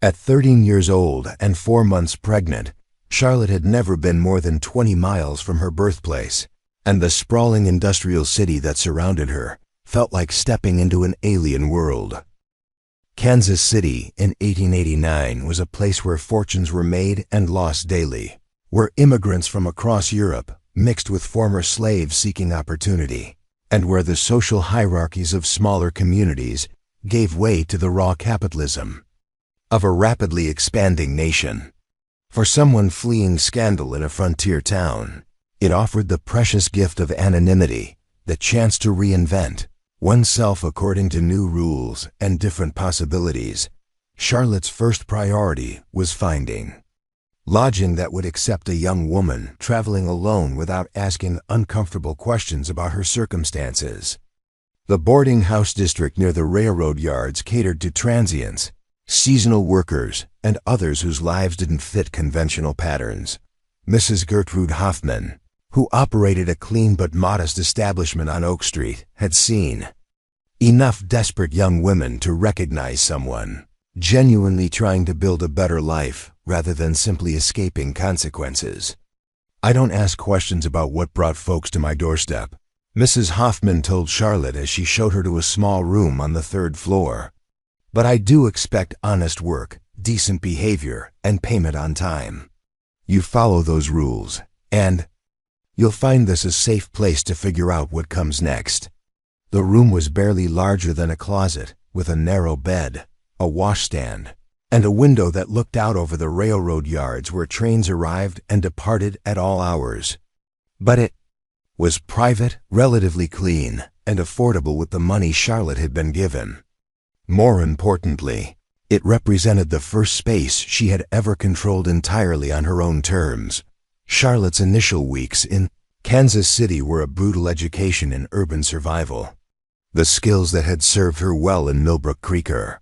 At 13 years old and 4 months pregnant, Charlotte had never been more than 20 miles from her birthplace, and the sprawling industrial city that surrounded her felt like stepping into an alien world. Kansas City in 1889 was a place where fortunes were made and lost daily, where immigrants from across Europe mixed with former slaves seeking opportunity, and where the social hierarchies of smaller communities gave way to the raw capitalism of a rapidly expanding nation. For someone fleeing scandal in a frontier town, it offered the precious gift of anonymity, the chance to reinvent oneself according to new rules and different possibilities. Charlotte's first priority was finding lodging that would accept a young woman traveling alone without asking uncomfortable questions about her circumstances. The boarding house district near the railroad yards catered to transients, seasonal workers, and others whose lives didn't fit conventional patterns. Mrs. Gertrude Hoffman, who operated a clean but modest establishment on Oak Street, had seen enough desperate young women to recognize someone genuinely trying to build a better life rather than simply escaping consequences. "I don't ask questions about what brought folks to my doorstep," Mrs. Hoffman told Charlotte as she showed her to a small room on the 3rd floor. "But I do expect honest work, decent behavior, and payment on time. You follow those rules, and you'll find this a safe place to figure out what comes next." The room was barely larger than a closet, with a narrow bed, a washstand, and a window that looked out over the railroad yards where trains arrived and departed at all hours. But it was private, relatively clean, and affordable with the money Charlotte had been given. More importantly, it represented the first space she had ever controlled entirely on her own terms. Charlotte's initial weeks in Kansas City were a brutal education in urban survival. The skills that had served her well in Millbrook Creek, her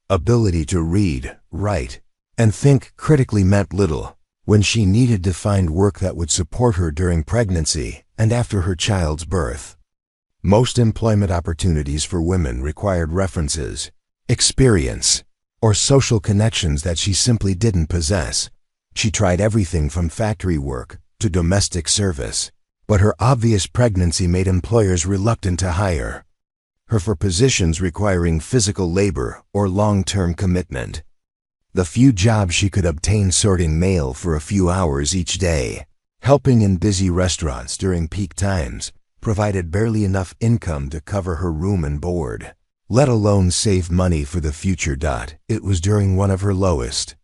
ability to read, write, and think critically meant little when she needed to find work that would support her during pregnancy and after her child's birth. Most employment opportunities for women required references, experience, or social connections that she simply didn't possess. She tried everything from factory work to domestic service, but her obvious pregnancy made employers reluctant to hire her for positions requiring physical labor or long-term commitment. The few jobs she could obtain sorting mail for a few hours each day, helping in busy restaurants during peak times, provided barely enough income to cover her room and board, let alone save money for the future. It was during one of her lowest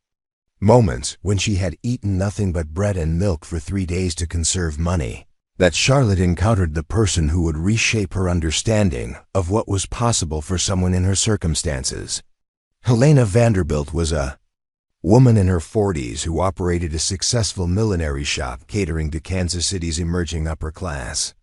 moments, when she had eaten nothing but bread and milk for 3 days to conserve money, that Charlotte encountered the person who would reshape her understanding of what was possible for someone in her circumstances. Helena Vanderbilt was a woman in her 40s who operated a successful millinery shop catering to Kansas City's emerging upper class.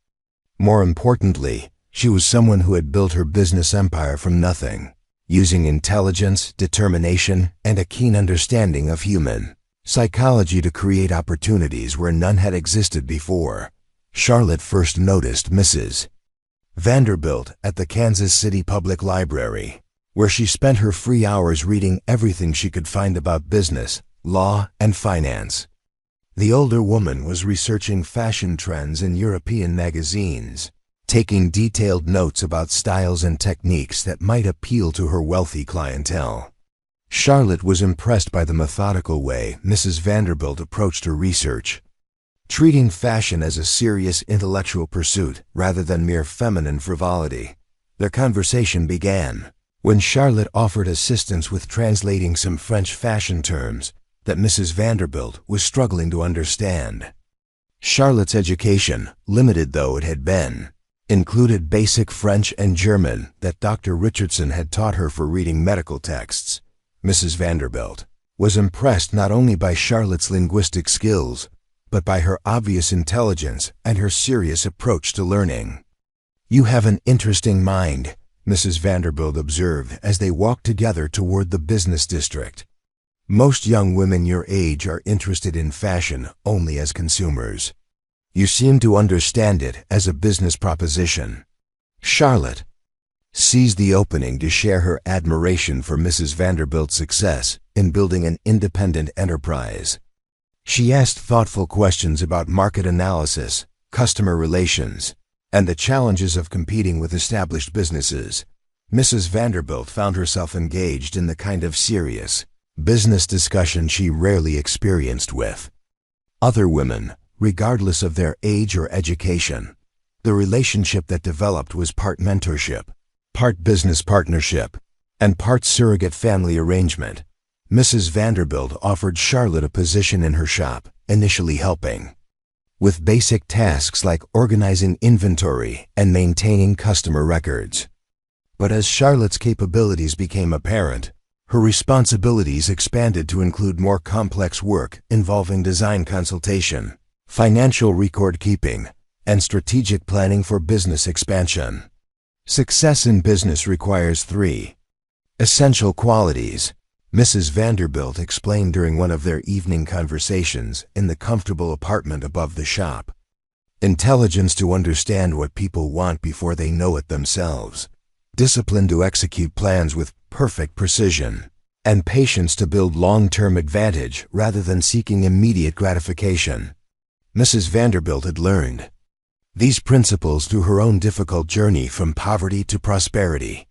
More importantly, she was someone who had built her business empire from nothing, using intelligence, determination, and a keen understanding of human psychology to create opportunities where none had existed before. Charlotte first noticed Mrs. Vanderbilt at the Kansas City Public Library, where she spent her free hours reading everything she could find about business, law, and finance. The older woman was researching fashion trends in European magazines, taking detailed notes about styles and techniques that might appeal to her wealthy clientele. Charlotte was impressed by the methodical way Mrs. Vanderbilt approached her research, treating fashion as a serious intellectual pursuit rather than mere feminine frivolity. Their conversation began when Charlotte offered assistance with translating some French fashion terms that Mrs. Vanderbilt was struggling to understand. Charlotte's education, limited though it had been, included basic French and German that Dr. Richardson had taught her for reading medical texts. Mrs. Vanderbilt was impressed not only by Charlotte's linguistic skills, but by her obvious intelligence and her serious approach to learning. "You have an interesting mind," Mrs. Vanderbilt observed as they walked together toward the business district. "Most young women your age are interested in fashion only as consumers. You seem to understand it as a business proposition." Charlotte seized the opening to share her admiration for Mrs. Vanderbilt's success in building an independent enterprise. She asked thoughtful questions about market analysis, customer relations, and the challenges of competing with established businesses. Mrs. Vanderbilt found herself engaged in the kind of serious business discussion she rarely experienced with other women, regardless of their age or education. The relationship that developed was part mentorship, part business partnership, and part surrogate family arrangement. Mrs. Vanderbilt offered Charlotte a position in her shop, initially helping with basic tasks like organizing inventory and maintaining customer records. But as Charlotte's capabilities became apparent, her responsibilities expanded to include more complex work involving design consultation, financial record keeping, and strategic planning for business expansion. Success in business requires 3 essential qualities, Mrs. Vanderbilt explained during one of their evening conversations in the comfortable apartment above the shop. Intelligence to understand what people want before they know it themselves, discipline to execute plans with perfect precision, and patience to build long-term advantage rather than seeking immediate gratification. Mrs. Vanderbilt had learned these principles through her own difficult journey from poverty to prosperity.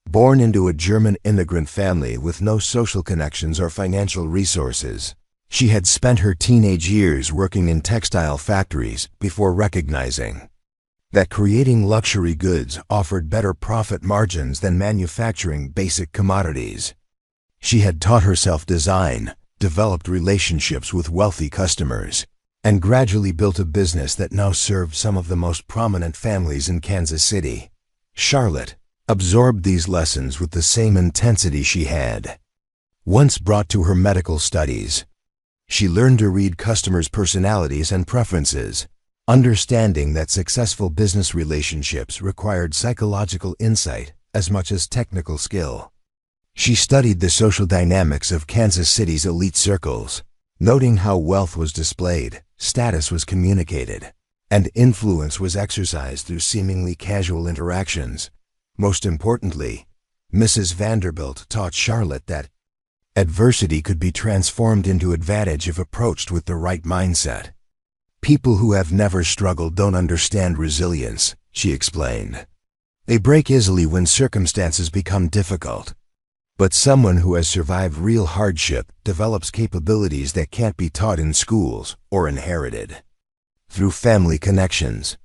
Born into a German immigrant family with no social connections or financial resources, she had spent her teenage years working in textile factories before recognizing that creating luxury goods offered better profit margins than manufacturing basic commodities. She had taught herself design, developed relationships with wealthy customers, and gradually built a business that now served some of the most prominent families in Kansas City. Charlotte absorbed these lessons with the same intensity she had once brought to her medical studies. She learned to read customers' personalities and preferences, understanding that successful business relationships required psychological insight as much as technical skill. She studied the social dynamics of Kansas City's elite circles, noting how wealth was displayed, status was communicated, and influence was exercised through seemingly casual interactions. Most importantly, Mrs. Vanderbilt taught Charlotte that adversity could be transformed into advantage if approached with the right mindset. "People who have never struggled don't understand resilience," she explained. "They break easily when circumstances become difficult. But someone who has survived real hardship develops capabilities that can't be taught in schools or inherited." Through family connections,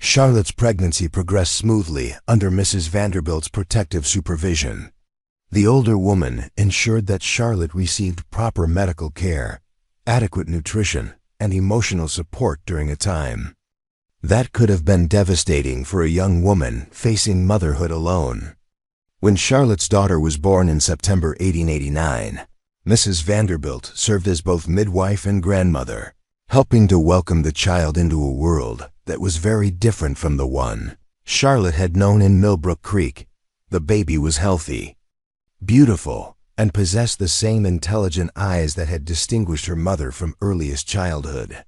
Charlotte's pregnancy progressed smoothly under Mrs. Vanderbilt's protective supervision. The older woman ensured that Charlotte received proper medical care, adequate nutrition, and emotional support during a time that could have been devastating for a young woman facing motherhood alone. When Charlotte's daughter was born in September 1889, Mrs. Vanderbilt served as both midwife and grandmother, helping to welcome the child into a world that was very different from the one Charlotte had known in Millbrook Creek. The baby was healthy, beautiful, and possessed the same intelligent eyes that had distinguished her mother from earliest childhood.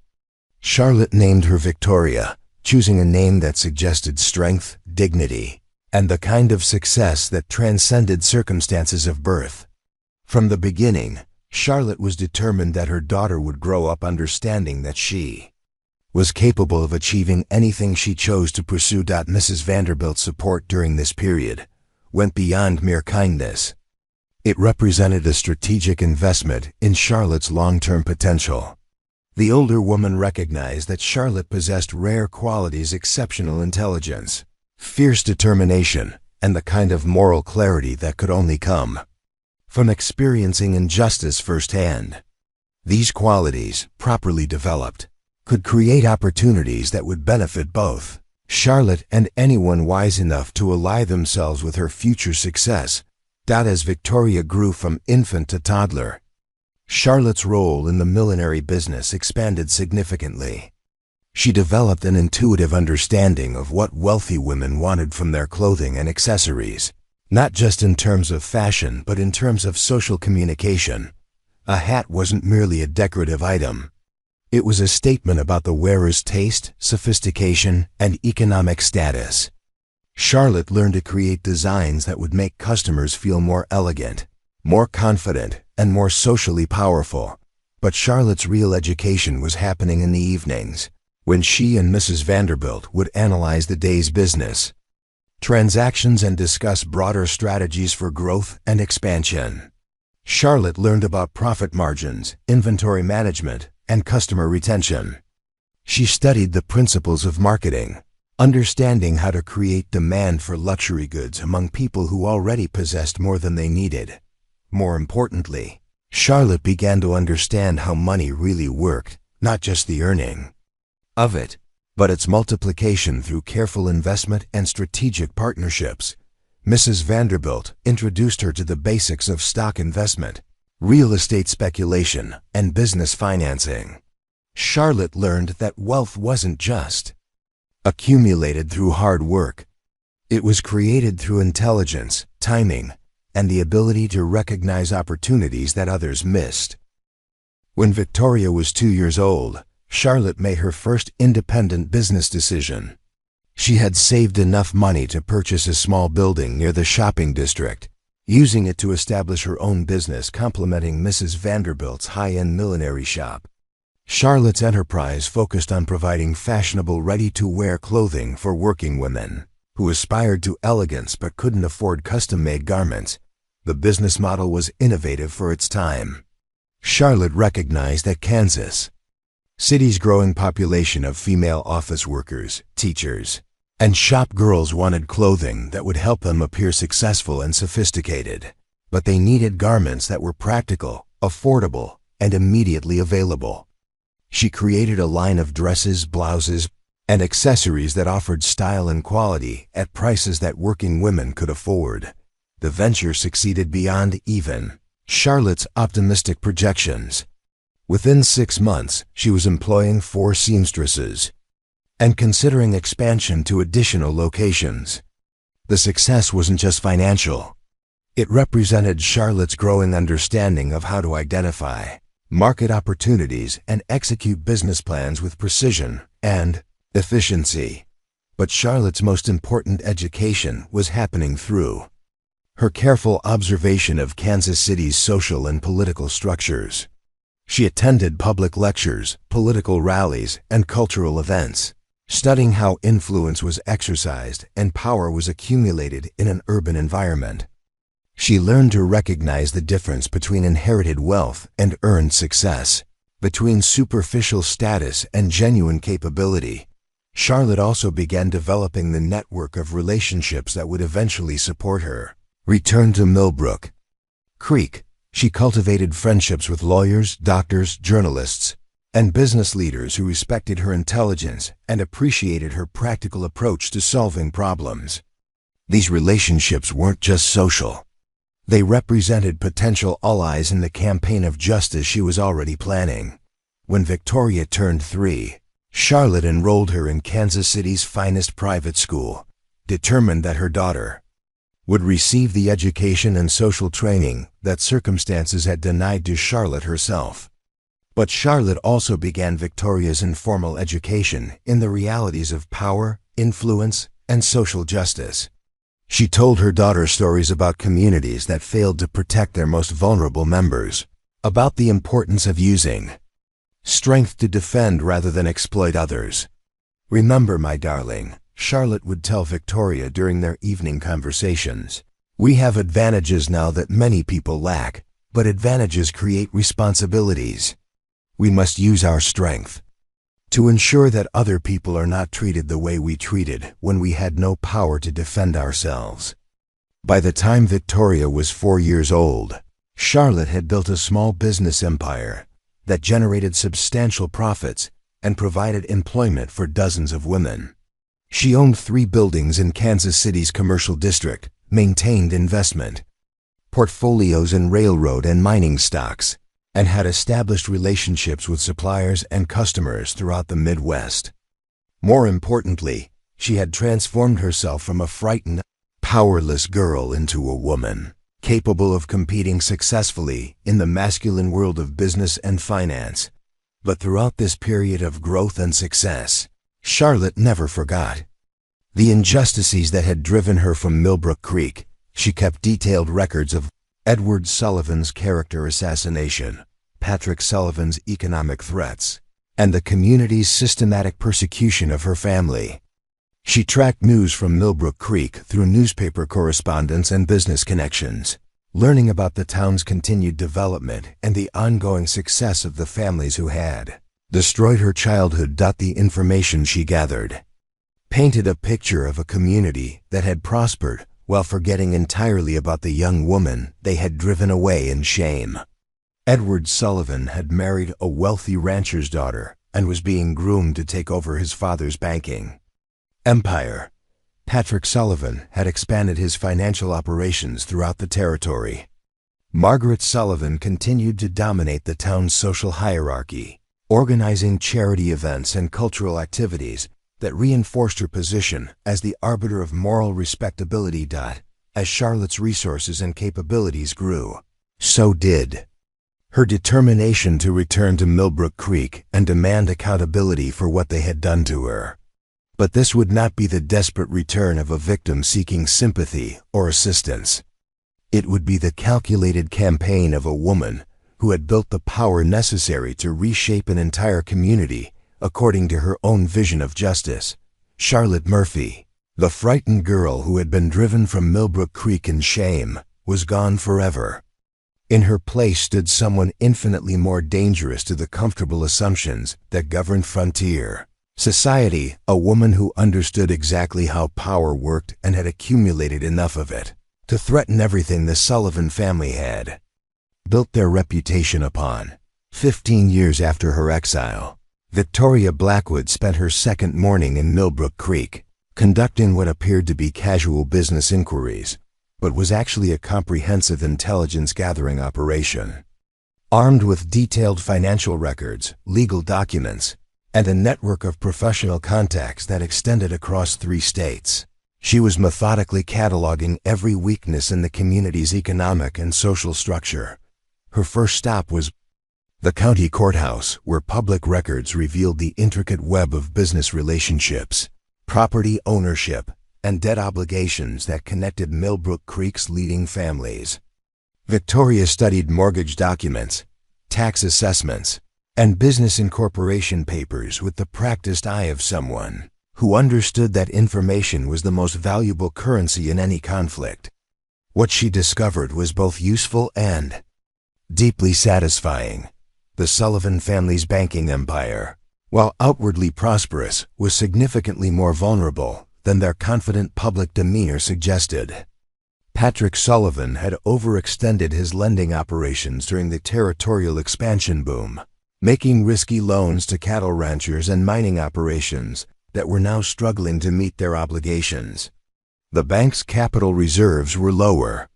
Charlotte named her Victoria, choosing a name that suggested strength, dignity, and the kind of success that transcended circumstances of birth. From the beginning, Charlotte was determined that her daughter would grow up understanding that she was capable of achieving anything she chose to pursue. Mrs. Vanderbilt's support during this period went beyond mere kindness. It represented a strategic investment in Charlotte's long-term potential. The older woman recognized that Charlotte possessed rare qualities: exceptional intelligence, fierce determination, and the kind of moral clarity that could only come from experiencing injustice firsthand. These qualities, properly developed, could create opportunities that would benefit both Charlotte and anyone wise enough to ally themselves with her future success. As Victoria grew from infant to toddler, Charlotte's role in the millinery business expanded significantly. She developed an intuitive understanding of what wealthy women wanted from their clothing and accessories, not just in terms of fashion but in terms of social communication. A hat wasn't merely a decorative item. It was a statement about the wearer's taste, sophistication, and economic status. Charlotte learned to create designs that would make customers feel more elegant, more confident, and more socially powerful. But Charlotte's real education was happening in the evenings, when she and Mrs. Vanderbilt would analyze the day's business transactions and discuss broader strategies for growth and expansion. Charlotte learned about profit margins, inventory management, and customer retention. She studied the principles of marketing, understanding how to create demand for luxury goods among people who already possessed more than they needed. More importantly, Charlotte began to understand how money really worked, not just the earning of it, but its multiplication through careful investment and strategic partnerships. Mrs. Vanderbilt introduced her to the basics of stock investment, real estate speculation, and business financing. Charlotte learned that wealth wasn't just accumulated through hard work. It was created through intelligence, timing, and the ability to recognize opportunities that others missed. When Victoria was 2 years old, Charlotte made her first independent business decision. She had saved enough money to purchase a small building near the shopping district, using it to establish her own business complementing Mrs. Vanderbilt's high-end millinery shop. Charlotte's enterprise focused on providing fashionable, ready-to-wear clothing for working women who aspired to elegance but couldn't afford custom-made garments. The business model was innovative for its time. Charlotte recognized that Kansas City's growing population of female office workers, teachers, and shop girls wanted clothing that would help them appear successful and sophisticated, but they needed garments that were practical, affordable, and immediately available. She created a line of dresses, blouses, and accessories that offered style and quality at prices that working women could afford. The venture succeeded beyond even Charlotte's optimistic projections. Within 6 months, she was employing 4 seamstresses and considering expansion to additional locations. The success wasn't just financial. It represented Charlotte's growing understanding of how to identify market opportunities and execute business plans with precision and efficiency. But Charlotte's most important education was happening through her careful observation of Kansas City's social and political structures. She attended public lectures, political rallies, and cultural events, studying how influence was exercised and power was accumulated in an urban environment. She learned to recognize the difference between inherited wealth and earned success, between superficial status and genuine capability. Charlotte also began developing the network of relationships that would eventually support her return to Millbrook Creek. She cultivated friendships with lawyers, doctors, journalists, and business leaders who respected her intelligence and appreciated her practical approach to solving problems. These relationships weren't just social. They represented potential allies in the campaign of justice she was already planning. When Victoria turned 3, Charlotte enrolled her in Kansas City's finest private school, determined that her daughter would receive the education and social training that circumstances had denied to Charlotte herself. But Charlotte also began Victoria's informal education in the realities of power, influence, and social justice. She told her daughter stories about communities that failed to protect their most vulnerable members, about the importance of using strength to defend rather than exploit others. "Remember, my darling," Charlotte would tell Victoria during their evening conversations, "we have advantages now that many people lack, but advantages create responsibilities. We must use our strength to ensure that other people are not treated the way we treated when we had no power to defend ourselves." By the time Victoria was 4 years old, Charlotte had built a small business empire that generated substantial profits and provided employment for dozens of women. She owned 3 buildings in Kansas City's commercial district, maintained investment portfolios in railroad and mining stocks, and had established relationships with suppliers and customers throughout the Midwest. More importantly, she had transformed herself from a frightened, powerless girl into a woman capable of competing successfully in the masculine world of business and finance. But throughout this period of growth and success, Charlotte never forgot the injustices that had driven her from Millbrook Creek. She kept detailed records of Edward Sullivan's character assassination, Patrick Sullivan's economic threats, and the community's systematic persecution of her family. She tracked news from Millbrook Creek through newspaper correspondence and business connections, learning about the town's continued development and the ongoing success of the families who had destroyed her childhood. The information she gathered painted a picture of a community that had prospered while forgetting entirely about the young woman they had driven away in shame. Edward Sullivan had married a wealthy rancher's daughter and was being groomed to take over his father's banking empire. Patrick Sullivan had expanded his financial operations throughout the territory. Margaret Sullivan continued to dominate the town's social hierarchy, organizing charity events and cultural activities that reinforced her position as the arbiter of moral respectability. As Charlotte's resources and capabilities grew, so did her determination to return to Millbrook Creek and demand accountability for what they had done to her. But this would not be the desperate return of a victim seeking sympathy or assistance. It would be the calculated campaign of a woman who had built the power necessary to reshape an entire community according to her own vision of justice. Charlotte Murphy, the frightened girl who had been driven from Millbrook Creek in shame, was gone forever. In her place stood someone infinitely more dangerous to the comfortable assumptions that governed frontier society, a woman who understood exactly how power worked and had accumulated enough of it to threaten everything the Sullivan family had built their reputation upon. 15 years after her exile, Victoria Blackwood spent her second morning in Millbrook Creek, conducting what appeared to be casual business inquiries, but was actually a comprehensive intelligence gathering operation. Armed with detailed financial records, legal documents, and a network of professional contacts that extended across 3 states, she was methodically cataloging every weakness in the community's economic and social structure. Her first stop was the county courthouse, where public records revealed the intricate web of business relationships, property ownership, and debt obligations that connected Millbrook Creek's leading families. Victoria studied mortgage documents, tax assessments, and business incorporation papers with the practiced eye of someone who understood that information was the most valuable currency in any conflict. What she discovered was both useful and deeply satisfying. The Sullivan family's banking empire, while outwardly prosperous, was significantly more vulnerable than their confident public demeanor suggested. Patrick Sullivan had overextended his lending operations during the territorial expansion boom, making risky loans to cattle ranchers and mining operations that were now struggling to meet their obligations. The bank's capital reserves were lower,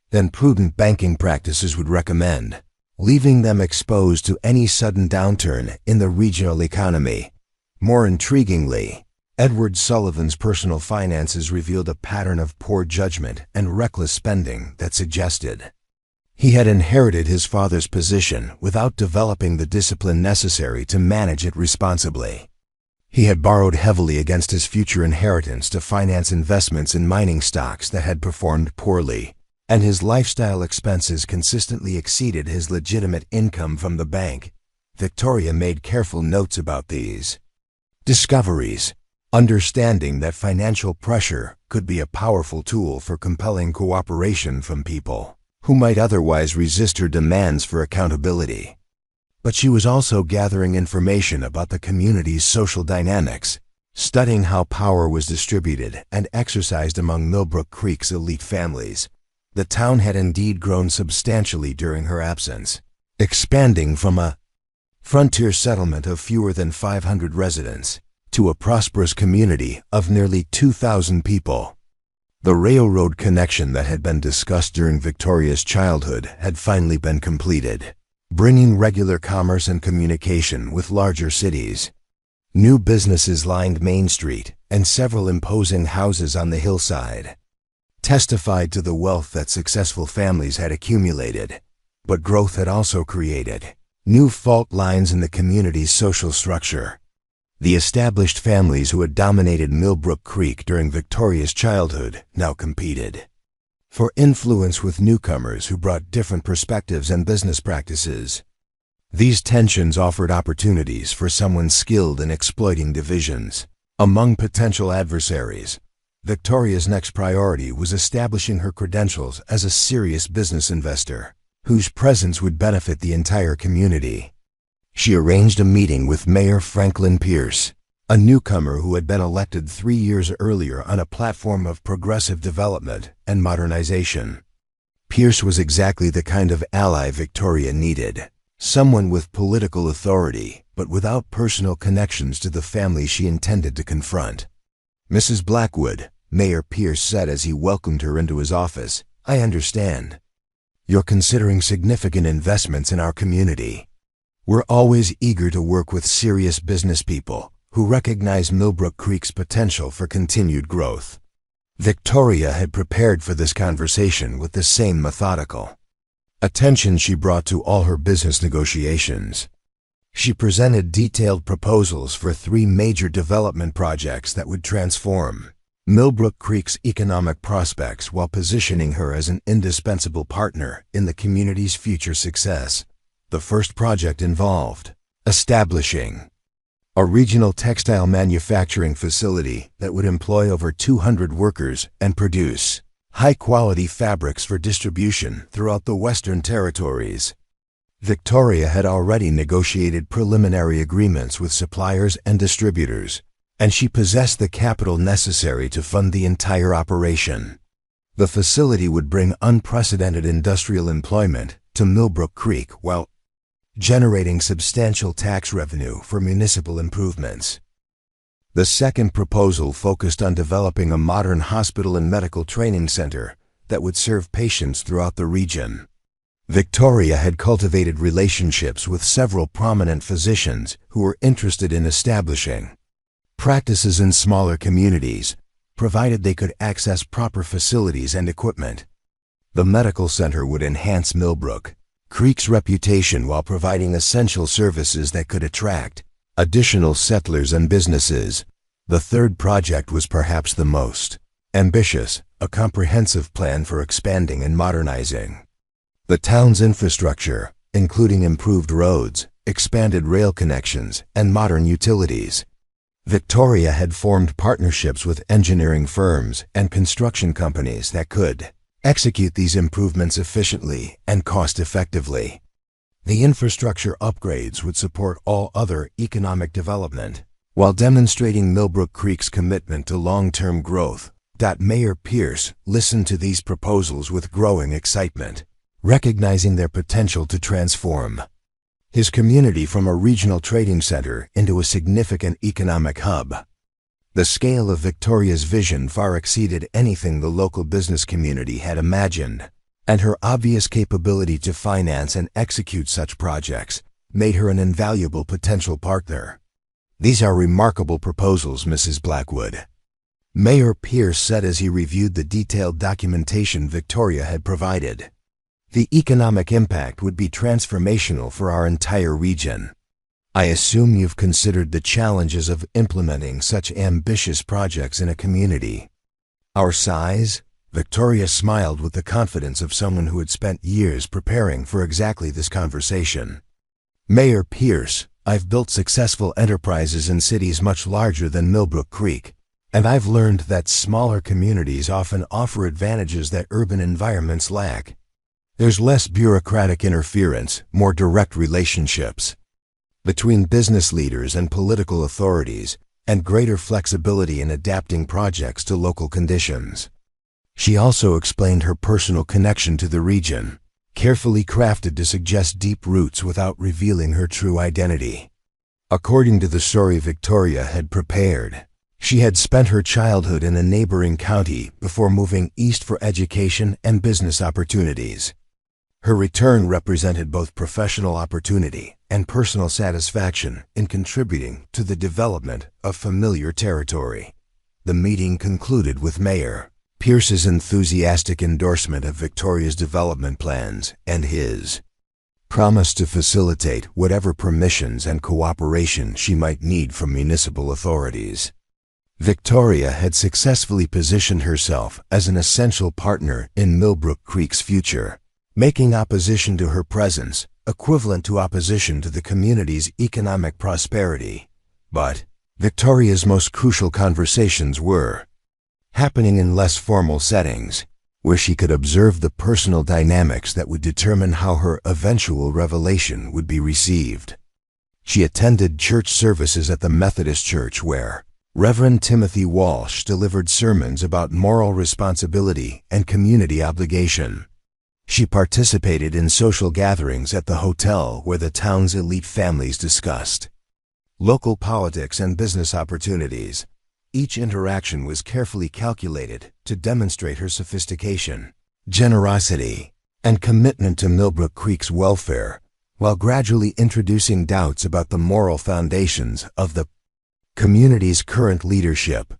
than prudent banking practices would recommend, leaving them exposed to any sudden downturn in the regional economy. More intriguingly, Edward Sullivan's personal finances revealed a pattern of poor judgment and reckless spending that suggested he had inherited his father's position without developing the discipline necessary to manage it responsibly. He had borrowed heavily against his future inheritance to finance investments in mining stocks that had performed poorly, and his lifestyle expenses consistently exceeded his legitimate income from the bank. Victoria made careful notes about these discoveries, understanding that financial pressure could be a powerful tool for compelling cooperation from people who might otherwise resist her demands for accountability. But she was also gathering information about the community's social dynamics, studying how power was distributed and exercised among Millbrook Creek's elite families. The town had indeed grown substantially during her absence, expanding from a frontier settlement of fewer than 500 residents to a prosperous community of nearly 2,000 people. The railroad connection that had been discussed during Victoria's childhood had finally been completed, bringing regular commerce and communication with larger cities. New businesses lined Main Street, and several imposing houses on the hillside testified to the wealth that successful families had accumulated. But growth had also created new fault lines in the community's social structure. The established families who had dominated Millbrook Creek during Victoria's childhood now competed for influence with newcomers who brought different perspectives and business practices. These tensions offered opportunities for someone skilled in exploiting divisions among potential adversaries. Victoria's next priority was establishing her credentials as a serious business investor whose presence would benefit the entire community. She arranged a meeting with Mayor Franklin Pierce, a newcomer who had been elected 3 years earlier on a platform of progressive development and modernization. Pierce was exactly the kind of ally Victoria needed, someone with political authority but without personal connections to the family she intended to confront. "Mrs. Blackwood," Mayor Pierce said as he welcomed her into his office, "I understand. You're considering significant investments in our community. We're always eager to work with serious business people who recognize Millbrook Creek's potential for continued growth." Victoria had prepared for this conversation with the same methodical attention she brought to all her business negotiations. She presented detailed proposals for 3 major development projects that would transform Millbrook Creek's economic prospects while positioning her as an indispensable partner in the community's future success. The first project involved establishing a regional textile manufacturing facility that would employ over 200 workers and produce high-quality fabrics for distribution throughout the Western Territories. Victoria had already negotiated preliminary agreements with suppliers and distributors, and she possessed the capital necessary to fund the entire operation. The facility would bring unprecedented industrial employment to Millbrook Creek while generating substantial tax revenue for municipal improvements. The second proposal focused on developing a modern hospital and medical training center that would serve patients throughout the region. Victoria had cultivated relationships with several prominent physicians who were interested in establishing practices in smaller communities, provided they could access proper facilities and equipment. The medical center would enhance Millbrook Creek's reputation while providing essential services that could attract additional settlers and businesses. The third project was perhaps the most ambitious, a comprehensive plan for expanding and modernizing the town's infrastructure, including improved roads, expanded rail connections, and modern utilities. Victoria had formed partnerships with engineering firms and construction companies that could execute these improvements efficiently and cost-effectively. The infrastructure upgrades would support all other economic development, while demonstrating Millbrook Creek's commitment to long-term growth. Mayor Pierce listened to these proposals with growing excitement, recognizing their potential to transform his community from a regional trading center into a significant economic hub. The scale of Victoria's vision far exceeded anything the local business community had imagined. and her obvious capability to finance and execute such projects made her an invaluable potential partner. "These are remarkable proposals, Mrs. Blackwood," Mayor Pierce said as he reviewed the detailed documentation Victoria had provided. "The economic impact would be transformational for our entire region. I assume you've considered the challenges of implementing such ambitious projects in a community our size?" Victoria smiled with the confidence of someone who had spent years preparing for exactly this conversation. "Mayor Pierce, I've built successful enterprises in cities much larger than Millbrook Creek, and I've learned that smaller communities often offer advantages that urban environments lack. There's less bureaucratic interference, more direct relationships between business leaders and political authorities, and greater flexibility in adapting projects to local conditions." She also explained her personal connection to the region, carefully crafted to suggest deep roots without revealing her true identity. According to the story Victoria had prepared, she had spent her childhood in a neighboring county before moving east for education and business opportunities. Her return represented both professional opportunity and personal satisfaction in contributing to the development of familiar territory. The meeting concluded with Mayor Pierce's enthusiastic endorsement of Victoria's development plans and his promise to facilitate whatever permissions and cooperation she might need from municipal authorities. Victoria had successfully positioned herself as an essential partner in Millbrook Creek's future, making opposition to her presence equivalent to opposition to the community's economic prosperity. But Victoria's most crucial conversations were happening in less formal settings, where she could observe the personal dynamics that would determine how her eventual revelation would be received. She attended church services at the Methodist Church where Reverend Timothy Walsh delivered sermons about moral responsibility and community obligation. She participated in social gatherings at the hotel where the town's elite families discussed local politics and business opportunities. Each interaction was carefully calculated to demonstrate her sophistication, generosity, and commitment to Millbrook Creek's welfare, while gradually introducing doubts about the moral foundations of the community's current leadership.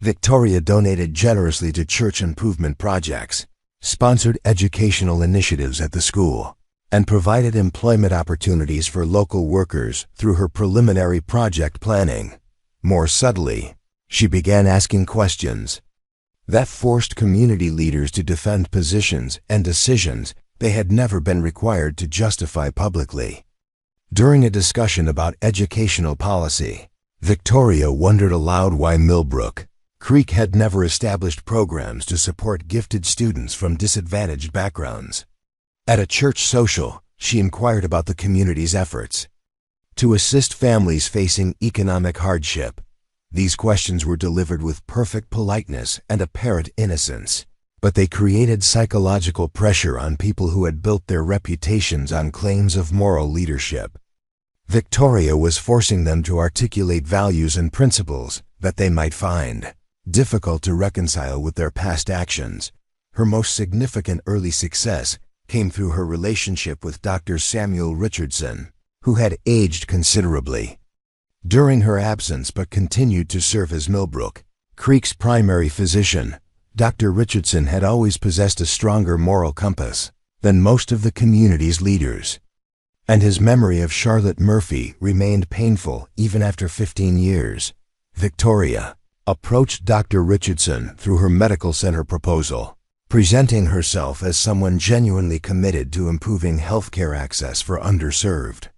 Victoria donated generously to church improvement projects, sponsored educational initiatives at the school, and provided employment opportunities for local workers through her preliminary project planning. More subtly, she began asking questions that forced community leaders to defend positions and decisions they had never been required to justify publicly. During a discussion about educational policy, Victoria wondered aloud why Millbrook Creek had never established programs to support gifted students from disadvantaged backgrounds. At a church social, she inquired about the community's efforts to assist families facing economic hardship. These questions were delivered with perfect politeness and apparent innocence, but they created psychological pressure on people who had built their reputations on claims of moral leadership. Victoria was forcing them to articulate values and principles that they might find difficult to reconcile with their past actions. Her most significant early success came through her relationship with Dr. Samuel Richardson, who had aged considerably during her absence but continued to serve as Millbrook Creek's primary physician. Dr. Richardson had always possessed a stronger moral compass than most of the community's leaders, and his memory of Charlotte Murphy remained painful even after 15 years. Victoria approached Dr. Richardson through her medical center proposal, presenting herself as someone genuinely committed to improving healthcare access for underserved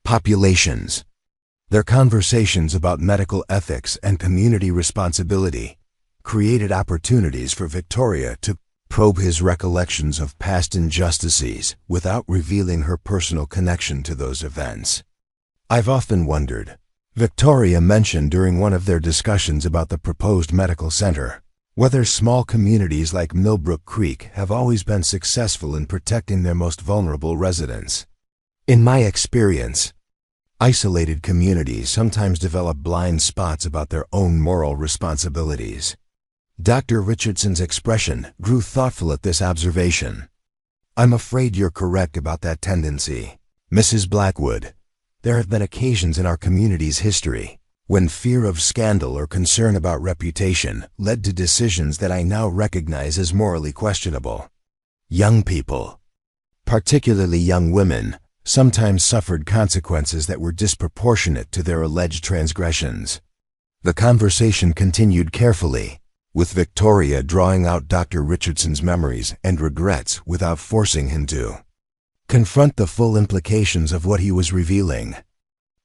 populations. Their conversations about medical ethics and community responsibility created opportunities for Victoria to probe his recollections of past injustices without revealing her personal connection to those events. "I've often wondered," Victoria mentioned during one of their discussions about the proposed medical center, "whether small communities like Millbrook Creek have always been successful in protecting their most vulnerable residents. In my experience, isolated communities sometimes develop blind spots about their own moral responsibilities." Dr. Richardson's expression grew thoughtful at this observation, I'm afraid you're correct about that tendency, Mrs. Blackwood. There have been occasions in our community's history when fear of scandal or concern about reputation led to decisions that I now recognize as morally questionable. Young people, particularly young women, sometimes suffered consequences that were disproportionate to their alleged transgressions. The conversation continued carefully, with Victoria drawing out Dr. Richardson's memories and regrets without forcing him to confront the full implications of what he was revealing.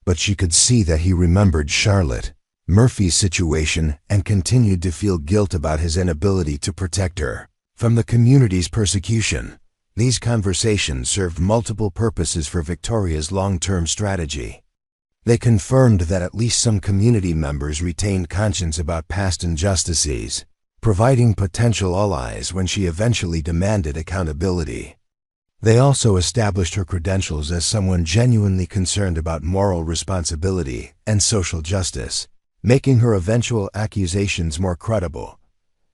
But she could see that he remembered Charlotte, Murphy's situation, and continued to feel guilt about his inability to protect her from the community's persecution. These conversations served multiple purposes for Victoria's long-term strategy. They confirmed that at least some community members retained conscience about past injustices, providing potential allies when she eventually demanded accountability. They also established her credentials as someone genuinely concerned about moral responsibility and social justice, making her eventual accusations more credible.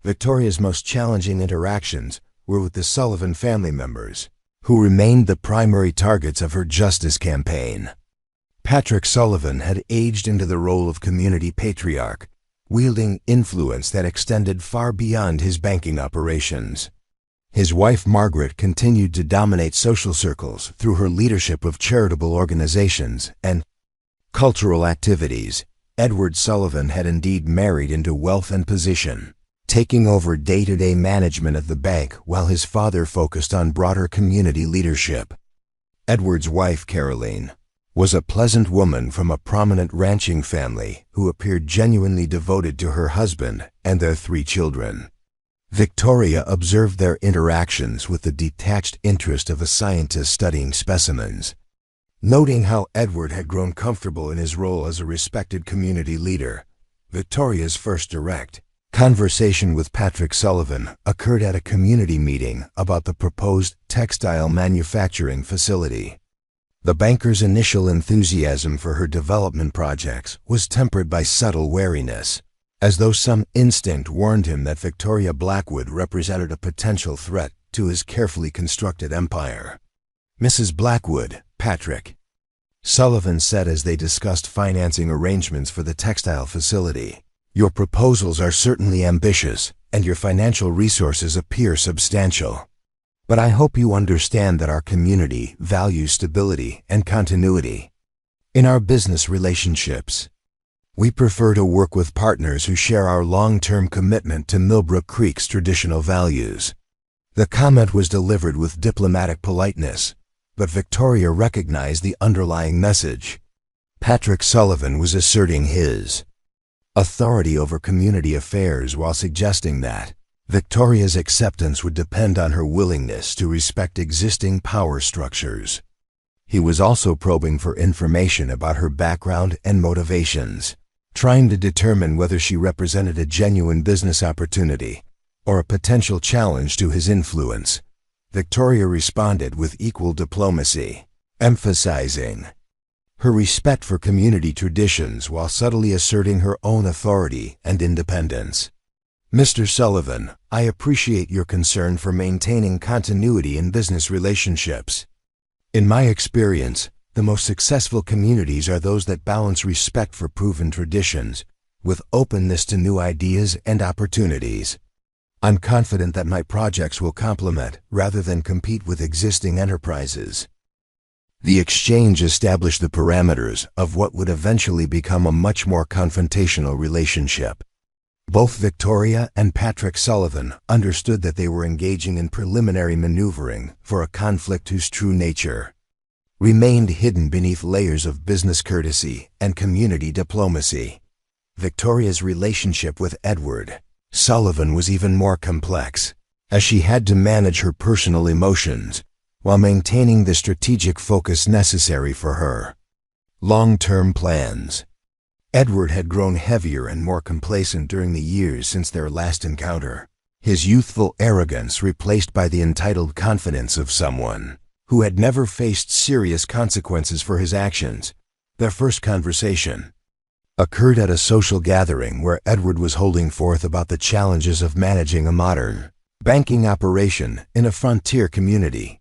Victoria's most challenging interactions were with the Sullivan family members, who remained the primary targets of her justice campaign. Patrick Sullivan had aged into the role of community patriarch, wielding influence that extended far beyond his banking operations. His wife Margaret continued to dominate social circles through her leadership of charitable organizations and cultural activities. Edward Sullivan had indeed married into wealth and position, taking over day-to-day management of the bank while his father focused on broader community leadership. Edward's wife, Caroline, was a pleasant woman from a prominent ranching family who appeared genuinely devoted to her husband and their 3 children. Victoria observed their interactions with the detached interest of a scientist studying specimens. Noting how Edward had grown comfortable in his role as a respected community leader, Victoria's first direct conversation with Patrick Sullivan occurred at a community meeting about the proposed textile manufacturing facility. The banker's initial enthusiasm for her development projects was tempered by subtle wariness, as though some instinct warned him that Victoria Blackwood represented a potential threat to his carefully constructed empire. Mrs. Blackwood, Patrick Sullivan said as they discussed financing arrangements for the textile facility, "Your proposals are certainly ambitious, and your financial resources appear substantial. But I hope you understand that our community values stability and continuity. In our business relationships, we prefer to work with partners who share our long-term commitment to Millbrook Creek's traditional values." The comment was delivered with diplomatic politeness, but Victoria recognized the underlying message. Patrick Sullivan was asserting his authority over community affairs while suggesting that Victoria's acceptance would depend on her willingness to respect existing power structures. He was also probing for information about her background and motivations, trying to determine whether she represented a genuine business opportunity or a potential challenge to his influence. Victoria responded with equal diplomacy, emphasizing her respect for community traditions while subtly asserting her own authority and independence. "Mr. Sullivan, I appreciate your concern for maintaining continuity in business relationships. In my experience, the most successful communities are those that balance respect for proven traditions with openness to new ideas and opportunities. I'm confident that my projects will complement rather than compete with existing enterprises." The exchange established the parameters of what would eventually become a much more confrontational relationship. Both Victoria and Patrick Sullivan understood that they were engaging in preliminary maneuvering for a conflict whose true nature remained hidden beneath layers of business courtesy and community diplomacy. Victoria's relationship with Edward Sullivan was even more complex, as she had to manage her personal emotions while maintaining the strategic focus necessary for her long-term plans. Edward had grown heavier and more complacent during the years since their last encounter, his youthful arrogance replaced by the entitled confidence of someone who had never faced serious consequences for his actions. Their first conversation occurred at a social gathering where Edward was holding forth about the challenges of managing a modern banking operation in a frontier community.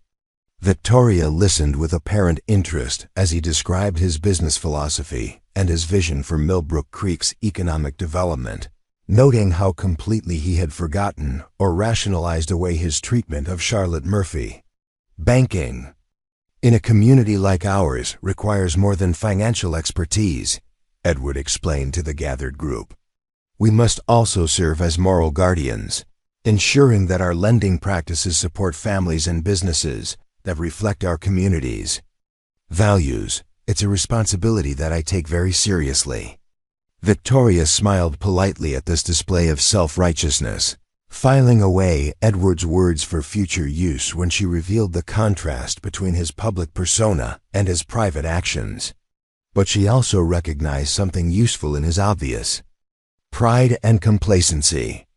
Victoria listened with apparent interest as he described his business philosophy and his vision for Millbrook Creek's economic development, noting how completely he had forgotten or rationalized away his treatment of Charlotte Murphy. Banking, in a community like ours, requires more than financial expertise, Edward explained to the gathered group. We must also serve as moral guardians, ensuring that our lending practices support families and businesses that reflect our communities' values. It's a responsibility that I take very seriously. Victoria smiled politely at this display of self-righteousness, filing away Edward's words for future use when she revealed the contrast between his public persona and his private actions. But she also recognized something useful in his obvious pride and complacency.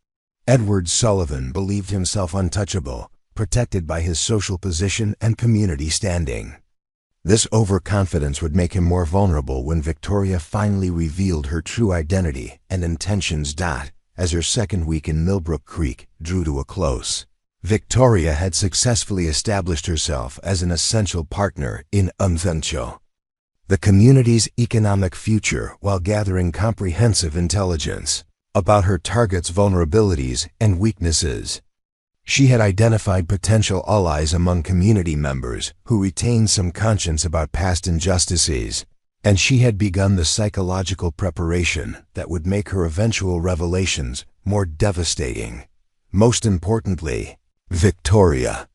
Edward Sullivan believed himself untouchable, protected by his social position and community standing. This overconfidence would make him more vulnerable when Victoria finally revealed her true identity and intentions. As her second week in Millbrook Creek drew to a close, Victoria had successfully established herself as an essential partner in the community's economic future while gathering comprehensive intelligence about her target's vulnerabilities and weaknesses. She had identified potential allies among community members who retained some conscience about past injustices, and she had begun the psychological preparation that would make her eventual revelations more devastating. Most importantly, Victoria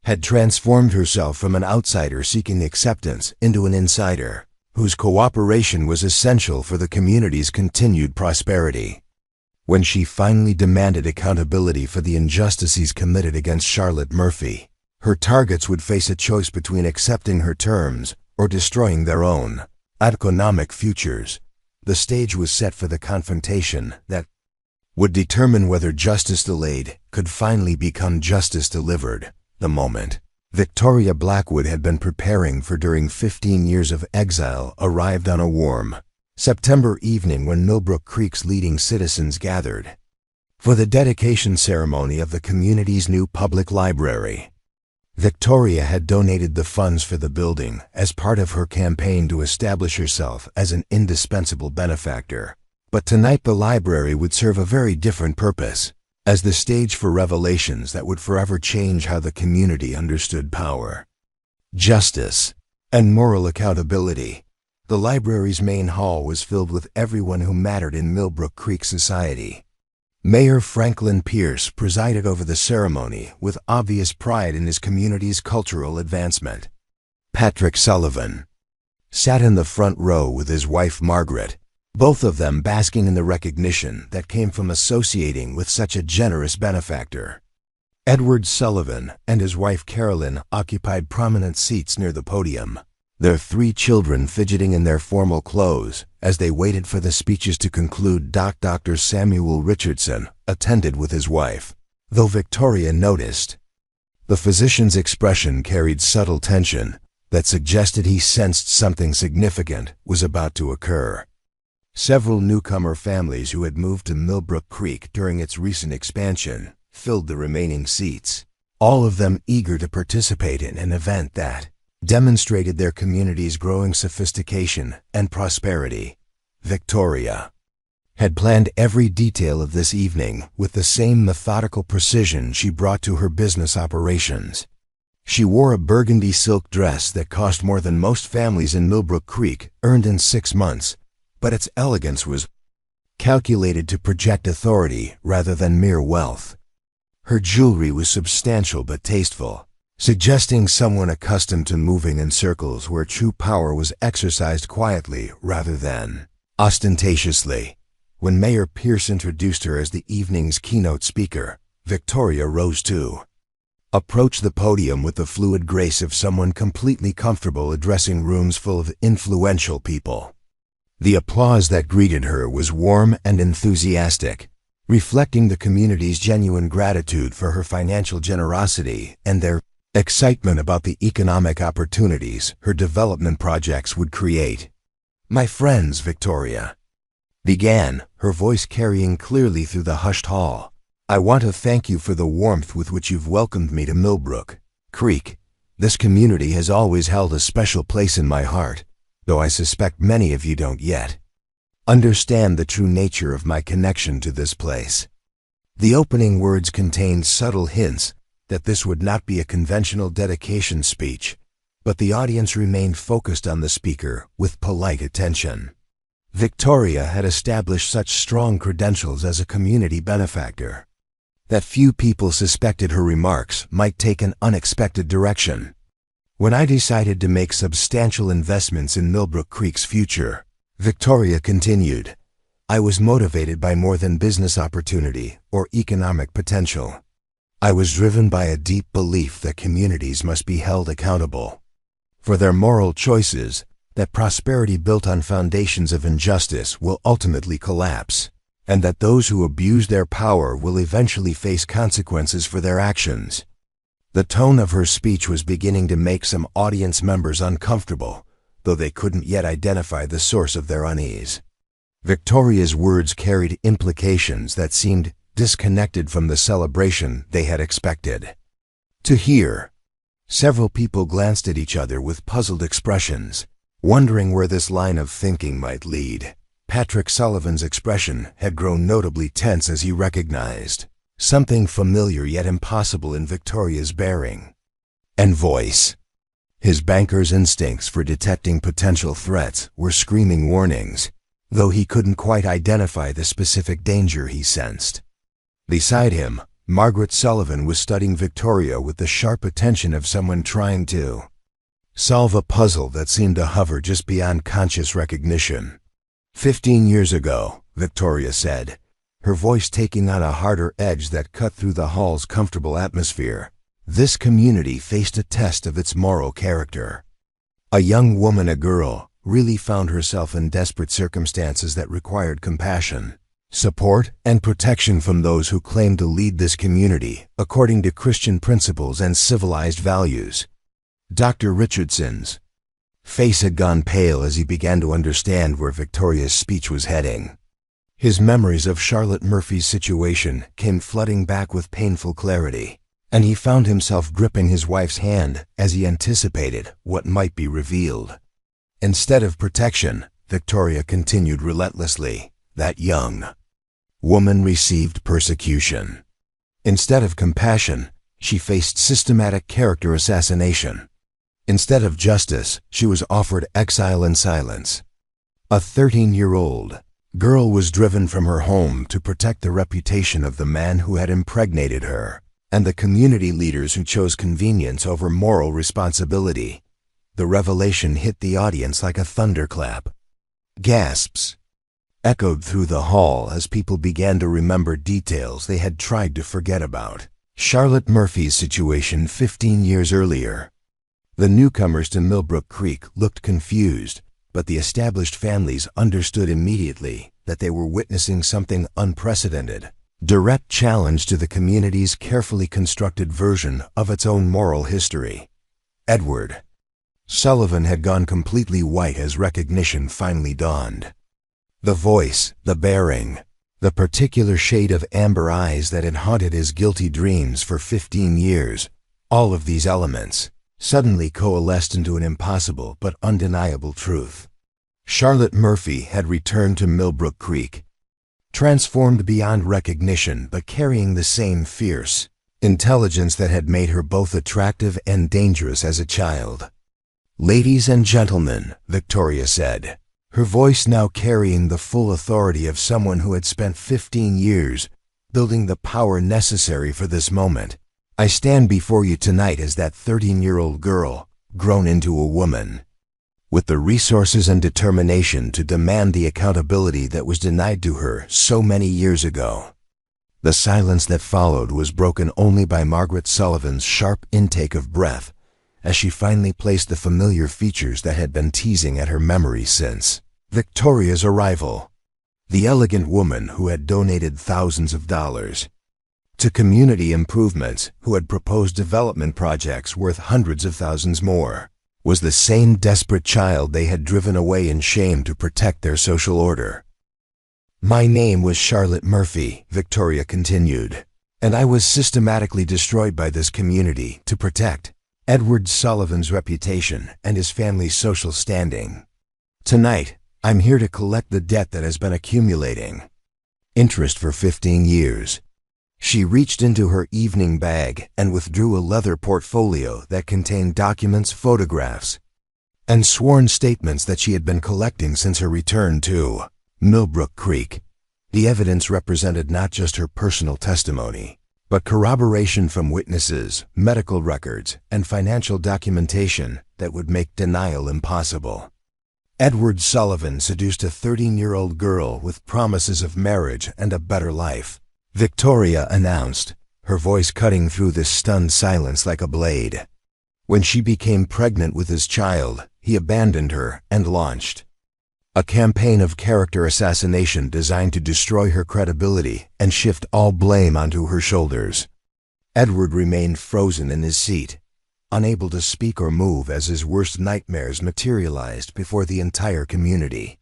had transformed herself from an outsider seeking acceptance into an insider whose cooperation was essential for the community's continued prosperity. When she finally demanded accountability for the injustices committed against Charlotte Murphy, her targets would face a choice between accepting her terms or destroying their own economic futures. The stage was set for the confrontation that would determine whether justice delayed could finally become justice delivered. The moment Victoria Blackwood had been preparing for during 15 years of exile arrived on a warm September evening when Millbrook Creek's leading citizens gathered for the dedication ceremony of the community's new public library. Victoria had donated the funds for the building as part of her campaign to establish herself as an indispensable benefactor. But tonight the library would serve a very different purpose, as the stage for revelations that would forever change how the community understood power, justice, and moral accountability. The library's main hall was filled with everyone who mattered in Millbrook Creek society. Mayor Franklin Pierce presided over the ceremony with obvious pride in his community's cultural advancement. Patrick Sullivan sat in the front row with his wife Margaret, both of them basking in the recognition that came from associating with such a generous benefactor. Edward Sullivan and his wife Carolyn occupied prominent seats near the podium, their 3 children fidgeting in their formal clothes as they waited for the speeches to conclude. Dr. Samuel Richardson attended with his wife, though Victoria noticed the physician's expression carried subtle tension that suggested he sensed something significant was about to occur. Several newcomer families who had moved to Millbrook Creek during its recent expansion filled the remaining seats, all of them eager to participate in an event that demonstrated their community's growing sophistication and prosperity. Victoria had planned every detail of this evening with the same methodical precision she brought to her business operations. She wore a burgundy silk dress that cost more than most families in Millbrook Creek earned in 6 months, but its elegance was calculated to project authority rather than mere wealth. Her jewelry was substantial but tasteful, suggesting someone accustomed to moving in circles where true power was exercised quietly rather than ostentatiously. When Mayor Pierce introduced her as the evening's keynote speaker, Victoria rose to approach the podium with the fluid grace of someone completely comfortable addressing rooms full of influential people. The applause that greeted her was warm and enthusiastic, reflecting the community's genuine gratitude for her financial generosity and their excitement about the economic opportunities her development projects would create. "My friends," Victoria began, her voice carrying clearly through the hushed hall, "I want to thank you for the warmth with which you've welcomed me to Millbrook Creek. This community has always held a special place in my heart, though I suspect many of you don't yet understand the true nature of my connection to this place. The opening words contained subtle hints that this would not be a conventional dedication speech, but the audience remained focused on the speaker with polite attention. Victoria had established such strong credentials as a community benefactor that few people suspected her remarks might take an unexpected direction. When I decided to make substantial investments in Millbrook Creek's future, Victoria continued, I was motivated by more than business opportunity or economic potential. I was driven by a deep belief that communities must be held accountable for their moral choices, that prosperity built on foundations of injustice will ultimately collapse, and that those who abuse their power will eventually face consequences for their actions. The tone of her speech was beginning to make some audience members uncomfortable, though they couldn't yet identify the source of their unease. Victoria's words carried implications that seemed disconnected from the celebration they had expected to hear. Several people glanced at each other with puzzled expressions, wondering where this line of thinking might lead. Patrick Sullivan's expression had grown notably tense as he recognized something familiar yet impossible in Victoria's bearing and voice. His banker's instincts for detecting potential threats were screaming warnings, though he couldn't quite identify the specific danger he sensed. Beside him, Margaret Sullivan was studying Victoria with the sharp attention of someone trying to solve a puzzle that seemed to hover just beyond conscious recognition. 15 years ago, Victoria said, her voice taking on a harder edge that cut through the hall's comfortable atmosphere, this community faced a test of its moral character. A young woman, a girl, really found herself in desperate circumstances that required compassion, support, and protection from those who claimed to lead this community according to Christian principles and civilized values. Dr. Richardson's face had gone pale as he began to understand where Victoria's speech was heading. His memories of Charlotte Murphy's situation came flooding back with painful clarity, and he found himself gripping his wife's hand as he anticipated what might be revealed. Instead of protection, Victoria continued relentlessly, that young woman received persecution. Instead of compassion, she faced systematic character assassination. Instead of justice, she was offered exile and silence. A 13-year-old girl was driven from her home to protect the reputation of the man who had impregnated her, and the community leaders who chose convenience over moral responsibility. The revelation hit the audience like a thunderclap. Gasps echoed through the hall as people began to remember details they had tried to forget about. Charlotte Murphy's situation 15 years earlier. The newcomers to Millbrook Creek looked confused, but the established families understood immediately that they were witnessing something unprecedented. Direct challenge to the community's carefully constructed version of its own moral history. Edward Sullivan had gone completely white as recognition finally dawned. The voice, the bearing, the particular shade of amber eyes that had haunted his guilty dreams for 15 years, all of these elements suddenly coalesced into an impossible but undeniable truth. Charlotte Murphy had returned to Millbrook Creek, transformed beyond recognition but carrying the same fierce intelligence that had made her both attractive and dangerous as a child. "Ladies and gentlemen," Victoria said, her voice now carrying the full authority of someone who had spent 15 years building the power necessary for this moment. "I stand before you tonight as that 13-year-old girl, grown into a woman, with the resources and determination to demand the accountability that was denied to her so many years ago." The silence that followed was broken only by Margaret Sullivan's sharp intake of breath as she finally placed the familiar features that had been teasing at her memory since Victoria's arrival. The elegant woman who had donated thousands of dollars to community improvements, who had proposed development projects worth hundreds of thousands more, was the same desperate child they had driven away in shame to protect their social order. "My name was Charlotte Murphy," Victoria continued, "and I was systematically destroyed by this community to protect Edward Sullivan's reputation and his family's social standing. Tonight, I'm here to collect the debt that has been accumulating. Interest for 15 years. She reached into her evening bag and withdrew a leather portfolio that contained documents, photographs, and sworn statements that she had been collecting since her return to Millbrook Creek. The evidence represented not just her personal testimony, but corroboration from witnesses, medical records, and financial documentation that would make denial impossible. Edward Sullivan seduced a 13-year-old girl with promises of marriage and a better life, Victoria announced, her voice cutting through the stunned silence like a blade. When she became pregnant with his child, he abandoned her and launched a campaign of character assassination designed to destroy her credibility and shift all blame onto her shoulders. Edward remained frozen in his seat, unable to speak or move as his worst nightmares materialized before the entire community.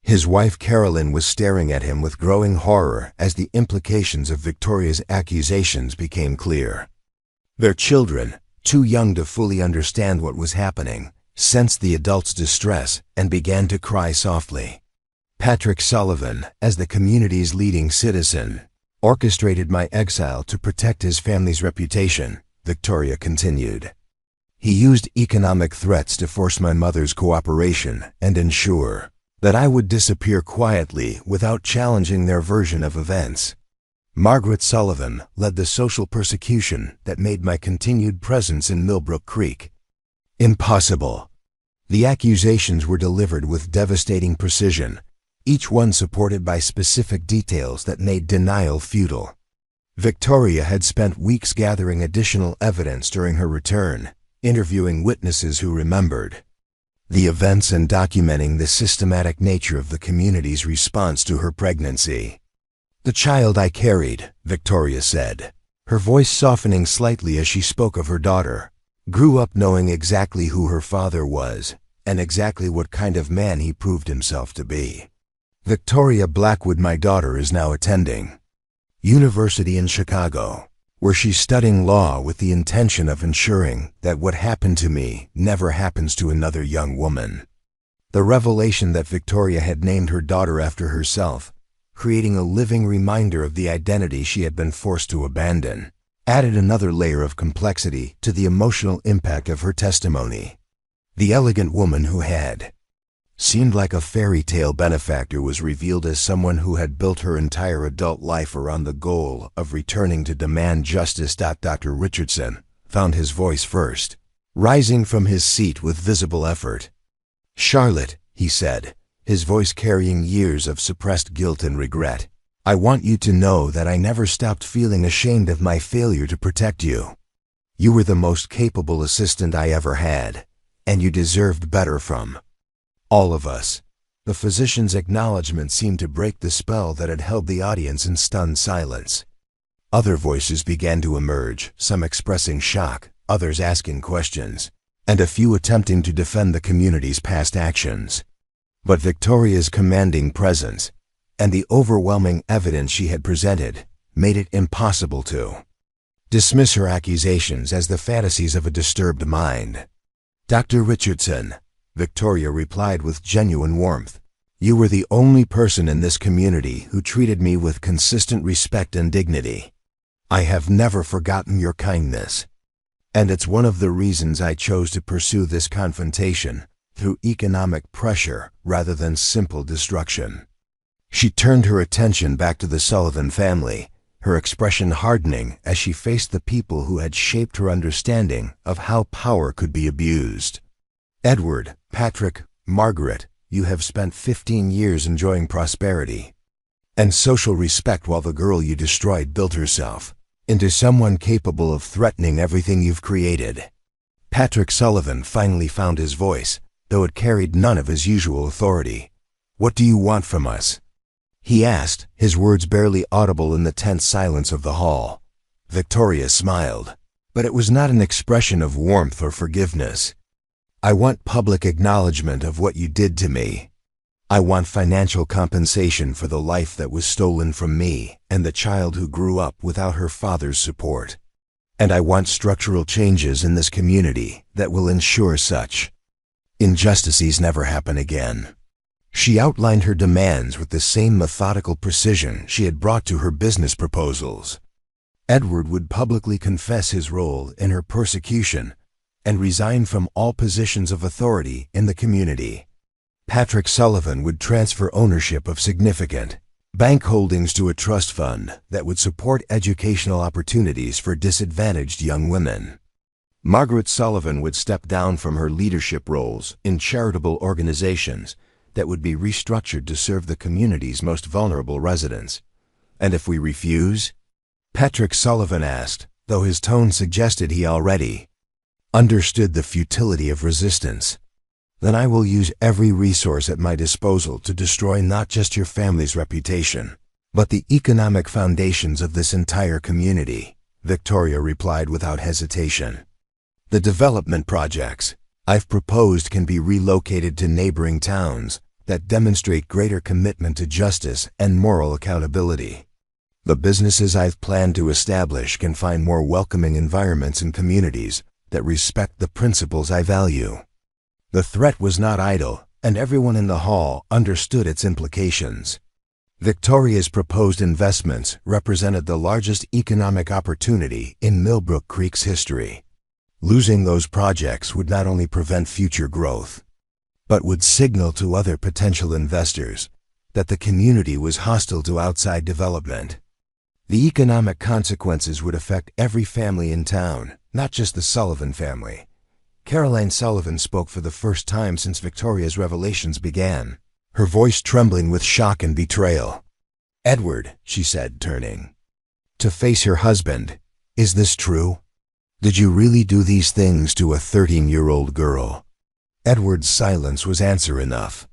His wife Carolyn was staring at him with growing horror as the implications of Victoria's accusations became clear. Their children, too young to fully understand what was happening, sensed the adult's distress and began to cry softly. Patrick Sullivan, as the community's leading citizen, orchestrated my exile to protect his family's reputation, Victoria continued. He used economic threats to force my mother's cooperation and ensure that I would disappear quietly without challenging their version of events. Margaret Sullivan led the social persecution that made my continued presence in Millbrook Creek impossible. The accusations were delivered with devastating precision, each one supported by specific details that made denial futile. Victoria had spent weeks gathering additional evidence during her return, interviewing witnesses who remembered the events and documenting the systematic nature of the community's response to her pregnancy. "The child I carried," Victoria said, her voice softening slightly as she spoke of her daughter, "grew up knowing exactly who her father was and exactly what kind of man he proved himself to be. Victoria Blackwood, my daughter, is now attending university in Chicago, where she's studying law with the intention of ensuring that what happened to me never happens to another young woman." The revelation that Victoria had named her daughter after herself, creating a living reminder of the identity she had been forced to abandon, added another layer of complexity to the emotional impact of her testimony. The elegant woman who had seemed like a fairy tale benefactor was revealed as someone who had built her entire adult life around the goal of returning to demand justice. Dr. Richardson found his voice first, rising from his seat with visible effort. "Charlotte," he said, his voice carrying years of suppressed guilt and regret, "I want you to know that I never stopped feeling ashamed of my failure to protect you. You were the most capable assistant I ever had, and you deserved better from all of us." The physician's acknowledgement seemed to break the spell that had held the audience in stunned silence. Other voices began to emerge, some expressing shock, others asking questions, and a few attempting to defend the community's past actions. But Victoria's commanding presence and the overwhelming evidence she had presented made it impossible to dismiss her accusations as the fantasies of a disturbed mind. "Dr. Richardson," Victoria replied with genuine warmth, "you were the only person in this community who treated me with consistent respect and dignity. I have never forgotten your kindness, and it's one of the reasons I chose to pursue this confrontation through economic pressure rather than simple destruction." She turned her attention back to the Sullivan family, her expression hardening as she faced the people who had shaped her understanding of how power could be abused. "Edward, Patrick, Margaret, you have spent 15 years enjoying prosperity and social respect while the girl you destroyed built herself into someone capable of threatening everything you've created." Patrick Sullivan finally found his voice, though it carried none of his usual authority. "What do you want from us?" he asked, his words barely audible in the tense silence of the hall. Victoria smiled, but it was not an expression of warmth or forgiveness. "I want public acknowledgement of what you did to me. I want financial compensation for the life that was stolen from me and the child who grew up without her father's support." And I want structural changes in this community that will ensure such injustices never happen again. She outlined her demands with the same methodical precision she had brought to her business proposals. Edward would publicly confess his role in her persecution and resign from all positions of authority in the community. Patrick Sullivan would transfer ownership of significant bank holdings to a trust fund that would support educational opportunities for disadvantaged young women. Margaret Sullivan would step down from her leadership roles in charitable organizations that would be restructured to serve the community's most vulnerable residents. And if we refuse? Patrick Sullivan asked, though his tone suggested he already understood the futility of resistance. Then I will use every resource at my disposal to destroy not just your family's reputation, but the economic foundations of this entire community, Victoria replied without hesitation. The development projects I've proposed can be relocated to neighboring towns that demonstrate greater commitment to justice and moral accountability. The businesses I've planned to establish can find more welcoming environments and communities that respect the principles I value. The threat was not idle, and everyone in the hall understood its implications. Victoria's proposed investments represented the largest economic opportunity in Millbrook Creek's history. Losing those projects would not only prevent future growth, but would signal to other potential investors that the community was hostile to outside development. The economic consequences would affect every family in town, not just the Sullivan family. Caroline Sullivan spoke for the first time since Victoria's revelations began, her voice trembling with shock and betrayal. "Edward," she said, turning to face her husband, "is this true? Did you really do these things to a 13-year-old girl?" Edward's silence was answer enough.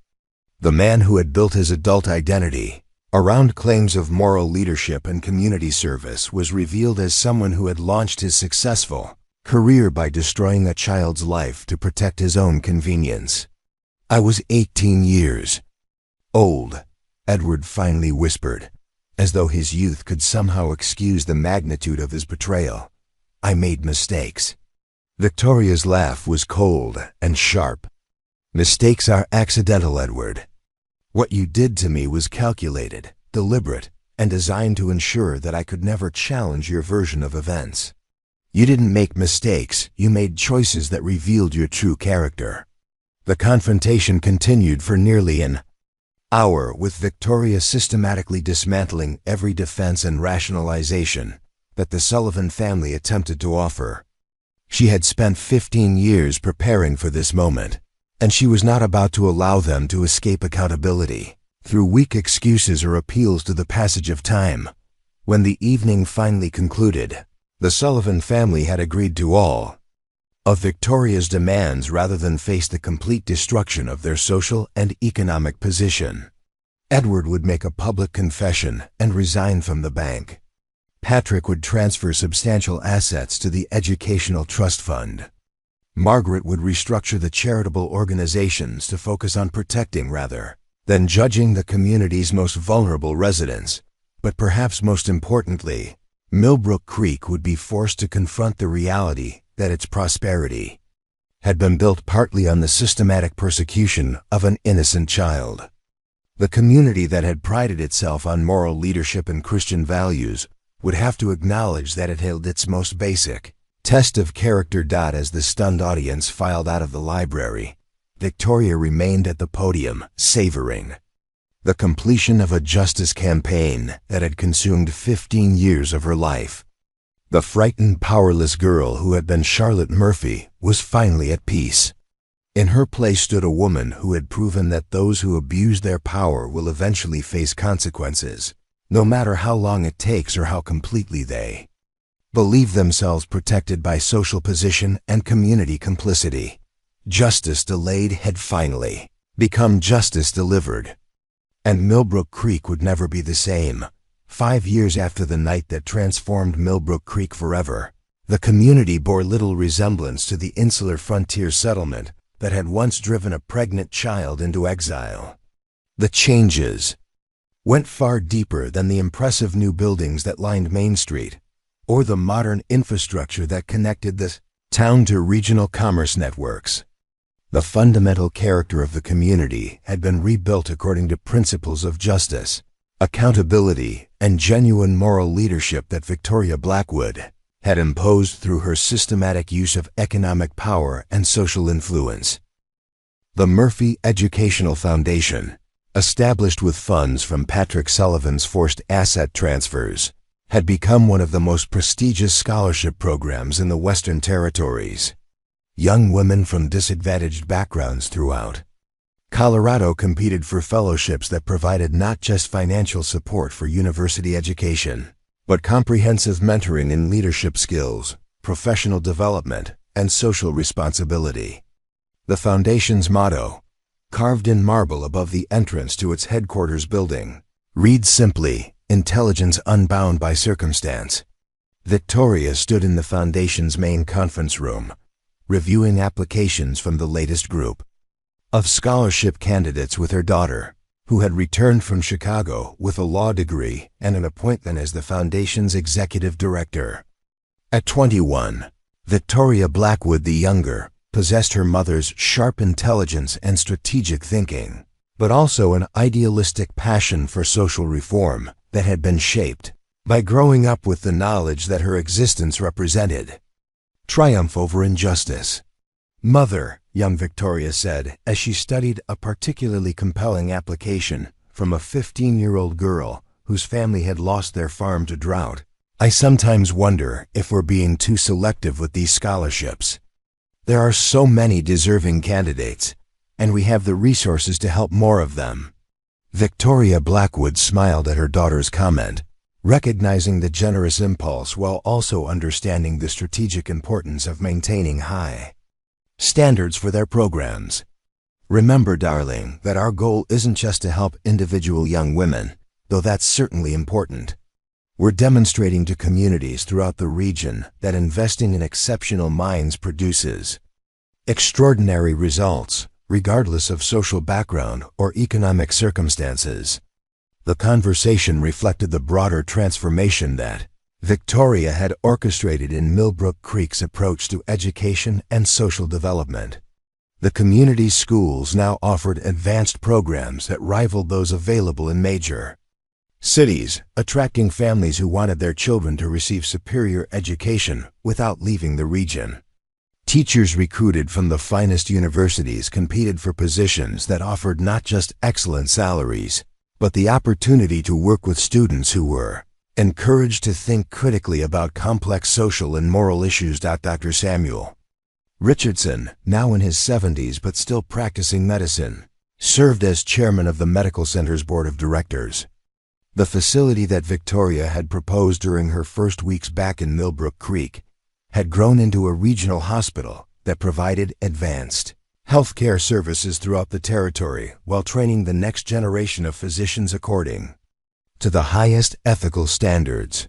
The man who had built his adult identity around claims of moral leadership and community service was revealed as someone who had launched his successful career by destroying a child's life to protect his own convenience. "I was 18 years old," Edward finally whispered, as though his youth could somehow excuse the magnitude of his betrayal. "I made mistakes." Victoria's laugh was cold and sharp. "Mistakes are accidental, Edward. What you did to me was calculated, deliberate, and designed to ensure that I could never challenge your version of events. You didn't make mistakes, you made choices that revealed your true character." The confrontation continued for nearly an hour, with Victoria systematically dismantling every defense and rationalization that the Sullivan family attempted to offer. She had spent 15 years preparing for this moment, and she was not about to allow them to escape accountability through weak excuses or appeals to the passage of time. When the evening finally concluded, the Sullivan family had agreed to all of Victoria's demands rather than face the complete destruction of their social and economic position. Edward would make a public confession and resign from the bank. Patrick would transfer substantial assets to the Educational Trust Fund. Margaret would restructure the charitable organizations to focus on protecting rather than judging the community's most vulnerable residents. But perhaps most importantly, Millbrook Creek would be forced to confront the reality that its prosperity had been built partly on the systematic persecution of an innocent child. The community that had prided itself on moral leadership and Christian values would have to acknowledge that it held its most basic test of character. As the stunned audience filed out of the library, Victoria remained at the podium, savoring the completion of a justice campaign that had consumed 15 years of her life. The frightened, powerless girl who had been Charlotte Murphy was finally at peace. In her place stood a woman who had proven that those who abuse their power will eventually face consequences, no matter how long it takes or how completely they believe themselves protected by social position and community complicity. Justice delayed had finally become justice delivered. And Millbrook Creek would never be the same. 5 years after the night that transformed Millbrook Creek forever, the community bore little resemblance to the insular frontier settlement that had once driven a pregnant child into exile. The changes went far deeper than the impressive new buildings that lined Main Street. or the modern infrastructure that connected the town to regional commerce networks. The fundamental character of the community had been rebuilt according to principles of justice, accountability, and genuine moral leadership that Victoria Blackwood had imposed through her systematic use of economic power and social influence. The Murphy Educational Foundation, established with funds from Patrick Sullivan's forced asset transfers, had become one of the most prestigious scholarship programs in the Western Territories. Young women from disadvantaged backgrounds throughout Colorado competed for fellowships that provided not just financial support for university education, but comprehensive mentoring in leadership skills, professional development, and social responsibility. The foundation's motto, carved in marble above the entrance to its headquarters building, reads simply, "Intelligence unbound by circumstance." Victoria stood in the foundation's main conference room, reviewing applications from the latest group of scholarship candidates with her daughter, who had returned from Chicago with a law degree and an appointment as the foundation's executive director. At 21, Victoria Blackwood the younger possessed her mother's sharp intelligence and strategic thinking, but also an idealistic passion for social reform that had been shaped by growing up with the knowledge that her existence represented triumph over injustice. "Mother," young Victoria said as she studied a particularly compelling application from a 15-year-old girl whose family had lost their farm to drought, "I sometimes wonder if we're being too selective with these scholarships. There are so many deserving candidates, and we have the resources to help more of them." Victoria Blackwood smiled at her daughter's comment, recognizing the generous impulse while also understanding the strategic importance of maintaining high standards for their programs. "Remember, darling, that our goal isn't just to help individual young women, though that's certainly important. We're demonstrating to communities throughout the region that investing in exceptional minds produces extraordinary results, regardless of social background or economic circumstances." The conversation reflected the broader transformation that Victoria had orchestrated in Millbrook Creek's approach to education and social development. The community schools now offered advanced programs that rivaled those available in major cities, attracting families who wanted their children to receive superior education without leaving the region. Teachers recruited from the finest universities competed for positions that offered not just excellent salaries, but the opportunity to work with students who were encouraged to think critically about complex social and moral issues. Dr. Samuel Richardson, now in his 70s but still practicing medicine, served as chairman of the Medical Center's board of directors. The facility that Victoria had proposed during her first weeks back in Millbrook Creek had grown into a regional hospital that provided advanced healthcare services throughout the territory while training the next generation of physicians according to the highest ethical standards.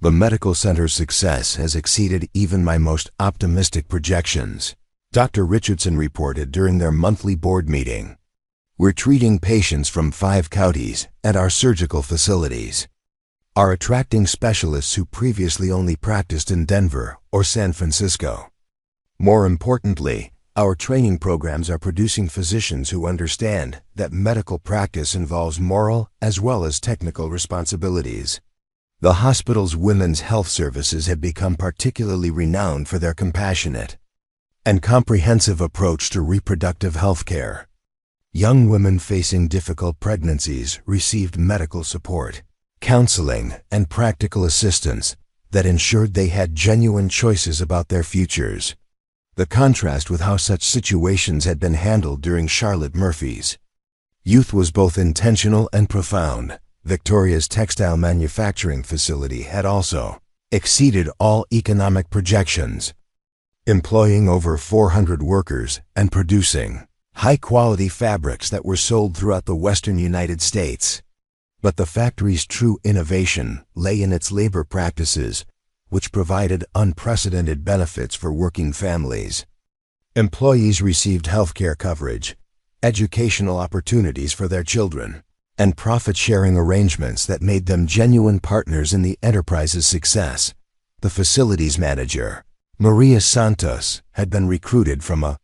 "The medical center's success has exceeded even my most optimistic projections," Dr. Richardson reported during their monthly board meeting. "We're treating patients from 5 counties at our surgical facilities, are attracting specialists who previously only practiced in Denver or San Francisco. More importantly, our training programs are producing physicians who understand that medical practice involves moral as well as technical responsibilities." The hospital's women's health services have become particularly renowned for their compassionate and comprehensive approach to reproductive health care. Young women facing difficult pregnancies received medical support, counseling, and practical assistance that ensured they had genuine choices about their futures. The contrast with how such situations had been handled during Charlotte Murphy's youth was both intentional and profound. Victoria's textile manufacturing facility had also exceeded all economic projections, employing over 400 workers and producing high-quality fabrics that were sold throughout the western United States. But the factory's true innovation lay in its labor practices, which provided unprecedented benefits for working families. Employees received healthcare coverage, educational opportunities for their children, and profit-sharing arrangements that made them genuine partners in the enterprise's success. The facilities manager, Maria Santos, had been recruited from a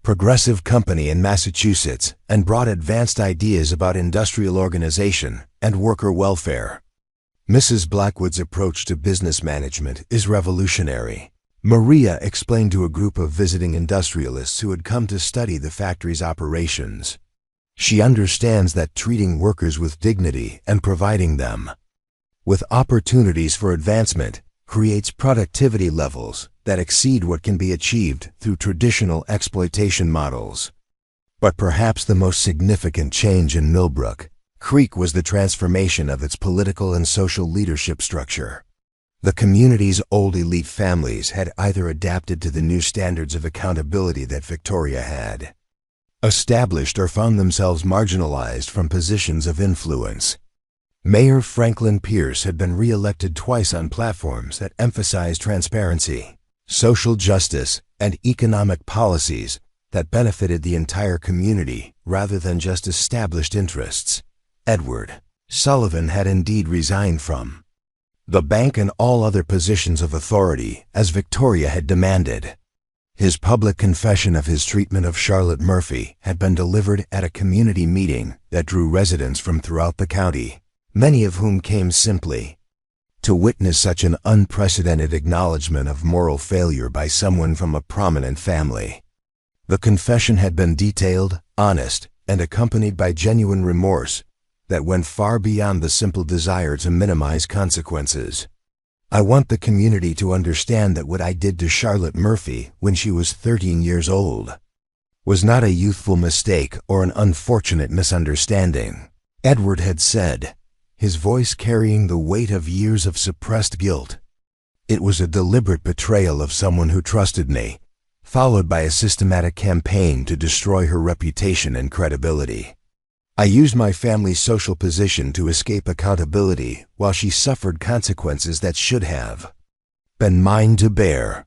progressive company in Massachusetts and brought advanced ideas about industrial organization and worker welfare. Mrs. Blackwood's approach to business management is revolutionary. Maria explained to a group of visiting industrialists who had come to study the factory's operations. She understands that treating workers with dignity and providing them with opportunities for advancement creates productivity levels that exceed what can be achieved through traditional exploitation models. But perhaps the most significant change in Millbrook Creek was the transformation of its political and social leadership structure. The community's old elite families had either adapted to the new standards of accountability that Victoria had established or found themselves marginalized from positions of influence. Mayor Franklin Pierce had been re-elected twice on platforms that emphasized transparency, social justice, and economic policies that benefited the entire community rather than just established interests. Edward Sullivan had indeed resigned from the bank and all other positions of authority, as Victoria had demanded. His public confession of his treatment of Charlotte Murphy had been delivered at a community meeting that drew residents from throughout the county, many of whom came simply to witness such an unprecedented acknowledgement of moral failure by someone from a prominent family. The confession had been detailed, honest, and accompanied by genuine remorse that went far beyond the simple desire to minimize consequences. I want the community to understand that what I did to Charlotte Murphy when she was 13 years old was not a youthful mistake or an unfortunate misunderstanding, Edward had said, his voice carrying the weight of years of suppressed guilt. It was a deliberate betrayal of someone who trusted me, followed by a systematic campaign to destroy her reputation and credibility. I used my family's social position to escape accountability while she suffered consequences that should have been mine to bear.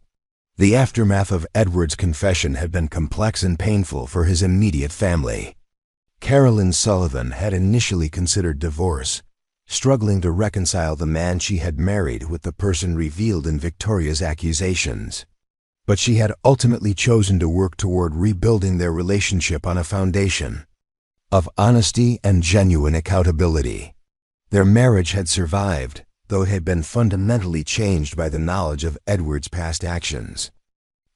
The aftermath of Edward's confession had been complex and painful for his immediate family. Carolyn Sullivan had initially considered divorce, struggling to reconcile the man she had married with the person revealed in Victoria's accusations. But she had ultimately chosen to work toward rebuilding their relationship on a foundation of honesty and genuine accountability. Their marriage had survived, though it had been fundamentally changed by the knowledge of Edward's past actions.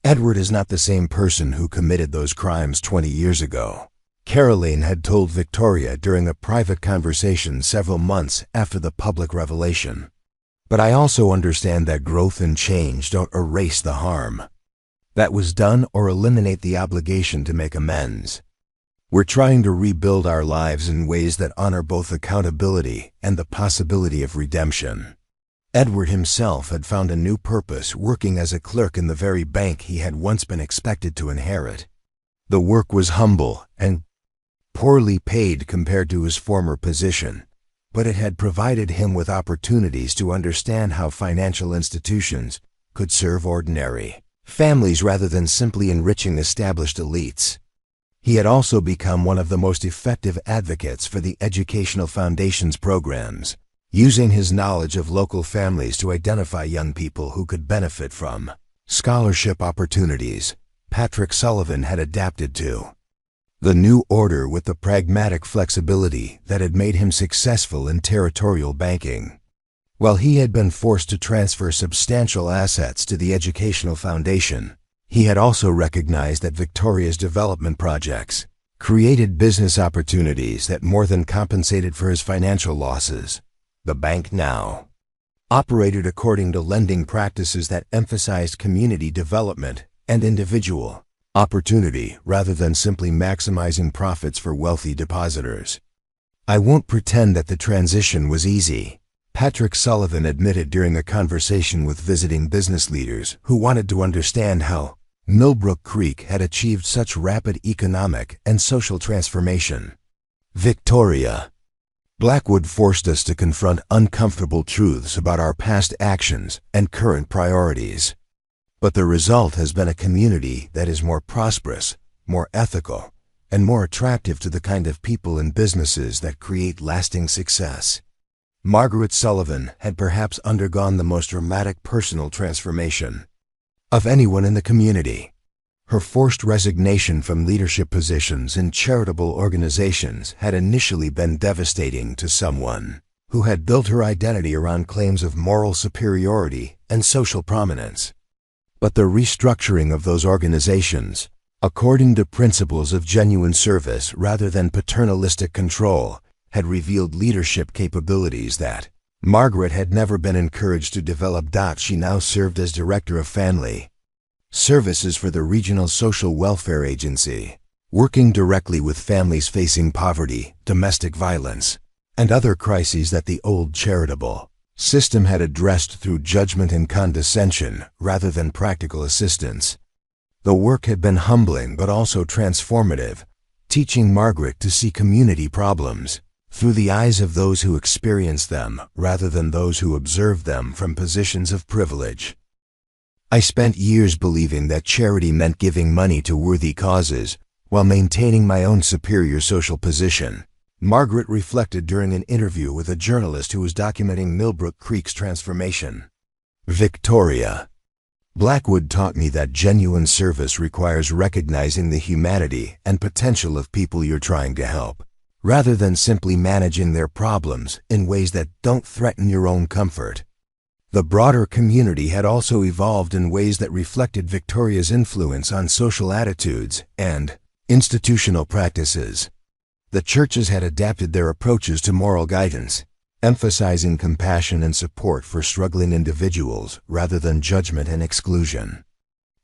Edward is not the same person who committed those crimes 20 years ago, Caroline had told Victoria during a private conversation several months after the public revelation. But I also understand that growth and change don't erase the harm that was done or eliminate the obligation to make amends. We're trying to rebuild our lives in ways that honor both accountability and the possibility of redemption. Edward himself had found a new purpose working as a clerk in the very bank he had once been expected to inherit. The work was humble and poorly paid compared to his former position, but it had provided him with opportunities to understand how financial institutions could serve ordinary families rather than simply enriching established elites. He had also become one of the most effective advocates for the Educational Foundation's programs, using his knowledge of local families to identify young people who could benefit from scholarship opportunities Patrick Sullivan had adapted to the new order with the pragmatic flexibility that had made him successful in territorial banking. While he had been forced to transfer substantial assets to the Educational Foundation, he had also recognized that Victoria's development projects created business opportunities that more than compensated for his financial losses. The bank now operated according to lending practices that emphasized community development and individual opportunity rather than simply maximizing profits for wealthy depositors. I won't pretend that the transition was easy, Patrick Sullivan admitted during a conversation with visiting business leaders who wanted to understand how Millbrook Creek had achieved such rapid economic and social transformation. Victoria Blackwood forced us to confront uncomfortable truths about our past actions and current priorities. But the result has been a community that is more prosperous, more ethical, and more attractive to the kind of people and businesses that create lasting success. Margaret Sullivan had perhaps undergone the most dramatic personal transformation of anyone in the community. Her forced resignation from leadership positions in charitable organizations had initially been devastating to someone who had built her identity around claims of moral superiority and social prominence. But the restructuring of those organizations, according to principles of genuine service rather than paternalistic control, had revealed leadership capabilities that Margaret had never been encouraged to develop. She now served as Director of Family Services for the Regional Social Welfare Agency, working directly with families facing poverty, domestic violence, and other crises that the old charitable system had addressed through judgment and condescension rather than practical assistance. The work had been humbling but also transformative, teaching Margaret to see community problems through the eyes of those who experience them rather than those who observe them from positions of privilege. I spent years believing that charity meant giving money to worthy causes while maintaining my own superior social position, Margaret reflected during an interview with a journalist who was documenting Millbrook Creek's transformation. Victoria Blackwood taught me that genuine service requires recognizing the humanity and potential of people you're trying to help, rather than simply managing their problems in ways that don't threaten your own comfort. The broader community had also evolved in ways that reflected Victoria's influence on social attitudes and institutional practices. The churches had adapted their approaches to moral guidance, emphasizing compassion and support for struggling individuals rather than judgment and exclusion.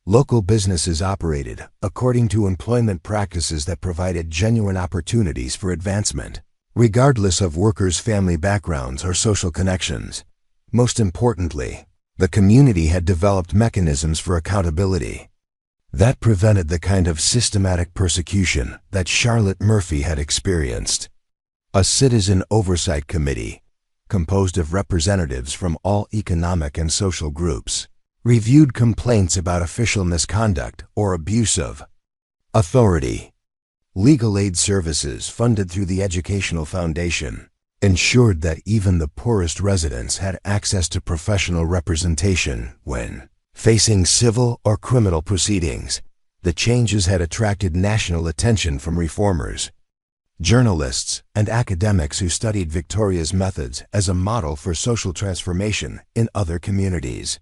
Local businesses operated according to employment practices that provided genuine opportunities for advancement, regardless of workers' family backgrounds or social connections. Most importantly, the community had developed mechanisms for accountability that prevented the kind of systematic persecution that Charlotte Murphy had experienced. A citizen oversight committee, composed of representatives from all economic and social groups, reviewed complaints about official misconduct or abuse of authority. Legal aid services funded through the Educational Foundation ensured that even the poorest residents had access to professional representation when facing civil or criminal proceedings. The changes had attracted national attention from reformers, journalists, and academics who studied Victoria's methods as a model for social transformation in other communities.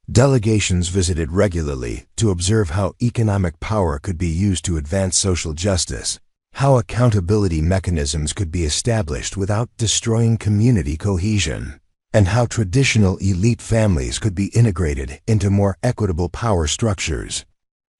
Delegations visited regularly to observe how economic power could be used to advance social justice, how accountability mechanisms could be established without destroying community cohesion, and how traditional elite families could be integrated into more equitable power structures.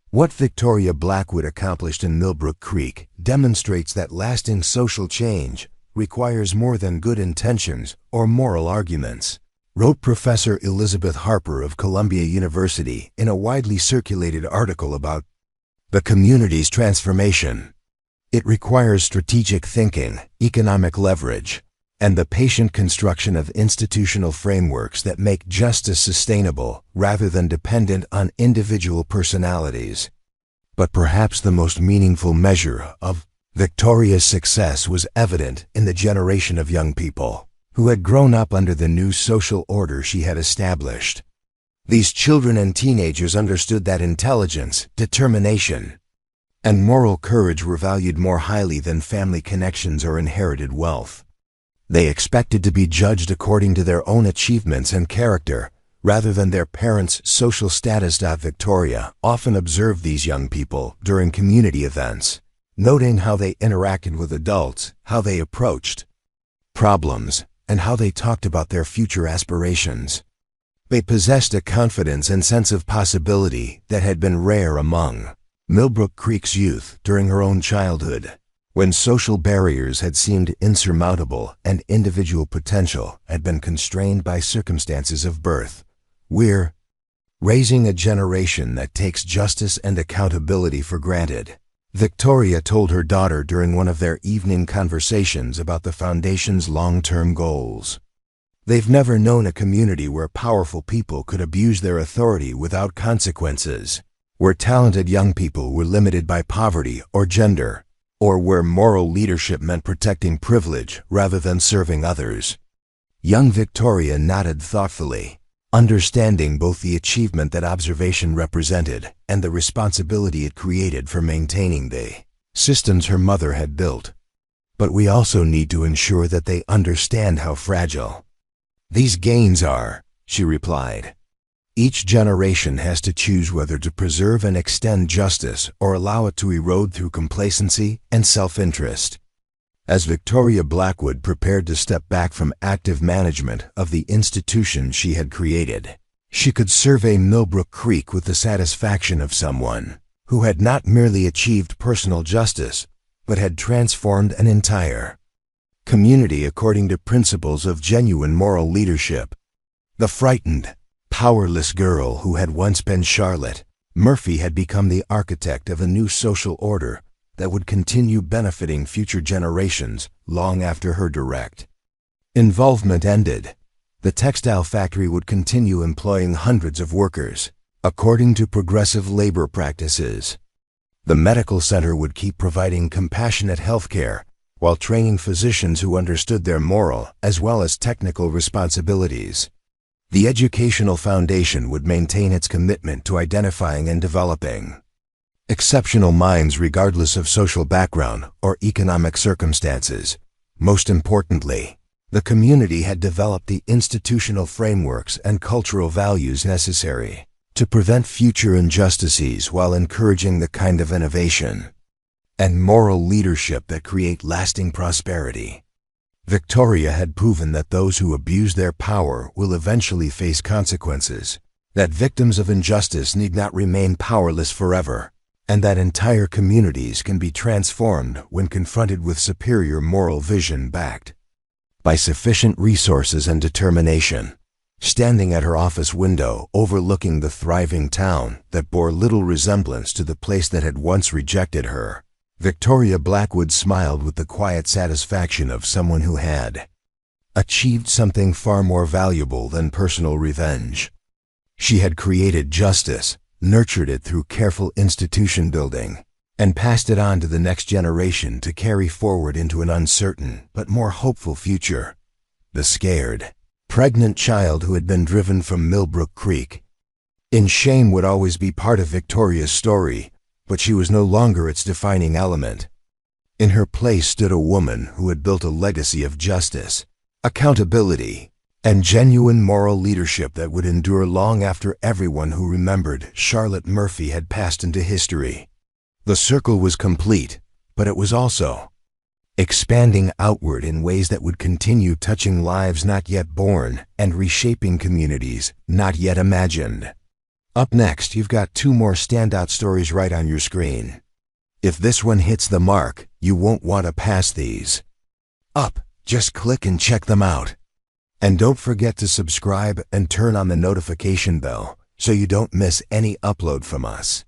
What Victoria Blackwood accomplished in Millbrook Creek demonstrates that lasting social change requires more than good intentions or moral arguments, wrote Professor Elizabeth Harper of Columbia University in a widely circulated article about the community's transformation. It requires strategic thinking, economic leverage, and the patient construction of institutional frameworks that make justice sustainable rather than dependent on individual personalities. But perhaps the most meaningful measure of Victoria's success was evident in the generation of young people who had grown up under the new social order she had established. These children and teenagers understood that intelligence, determination, and moral courage were valued more highly than family connections or inherited wealth. They expected to be judged according to their own achievements and character, rather than their parents' social status. Victoria often observed these young people during community events, noting how they interacted with adults, how they approached problems, and how they talked about their future aspirations. They possessed a confidence and sense of possibility that had been rare among Millbrook Creek's youth during her own childhood, when social barriers had seemed insurmountable and individual potential had been constrained by circumstances of birth. We're raising a generation that takes justice and accountability for granted, Victoria told her daughter during one of their evening conversations about the Foundation's long-term goals. They've never known a community where powerful people could abuse their authority without consequences, where talented young people were limited by poverty or gender, or where moral leadership meant protecting privilege rather than serving others. Young Victoria nodded thoughtfully, understanding both the achievement that observation represented and the responsibility it created for maintaining the systems her mother had built. But we also need to ensure that they understand how fragile these gains are, she replied. Each generation has to choose whether to preserve and extend justice or allow it to erode through complacency and self-interest. As Victoria Blackwood prepared to step back from active management of the institution she had created, she could survey Millbrook Creek with the satisfaction of someone who had not merely achieved personal justice, but had transformed an entire community according to principles of genuine moral leadership. The frightened, powerless girl who had once been Charlotte Murphy had become the architect of a new social order that would continue benefiting future generations long after her direct involvement ended. The textile factory would continue employing hundreds of workers, according to progressive labor practices. The medical center would keep providing compassionate health care while training physicians who understood their moral as well as technical responsibilities. The educational foundation would maintain its commitment to identifying and developing exceptional minds regardless of social background or economic circumstances. Most importantly, the community had developed the institutional frameworks and cultural values necessary to prevent future injustices while encouraging the kind of innovation and moral leadership that create lasting prosperity. Victoria had proven that those who abuse their power will eventually face consequences, that victims of injustice need not remain powerless forever, and that entire communities can be transformed when confronted with superior moral vision backed by sufficient resources and determination. Standing at her office window overlooking the thriving town that bore little resemblance to the place that had once rejected her, Victoria Blackwood smiled with the quiet satisfaction of someone who had achieved something far more valuable than personal revenge. She had created justice, nurtured it through careful institution building, and passed it on to the next generation to carry forward into an uncertain but more hopeful future. The scared, pregnant child who had been driven from Millbrook Creek in shame would always be part of Victoria's story, but she was no longer its defining element. In her place stood a woman who had built a legacy of justice, accountability, and genuine moral leadership that would endure long after everyone who remembered Charlotte Murphy had passed into history. The circle was complete, but it was also expanding outward in ways that would continue touching lives not yet born and reshaping communities not yet imagined. Up next, you've got two more standout stories right on your screen. If this one hits the mark, you won't want to pass these up. Just click and check them out. And don't forget to subscribe and turn on the notification bell so you don't miss any upload from us.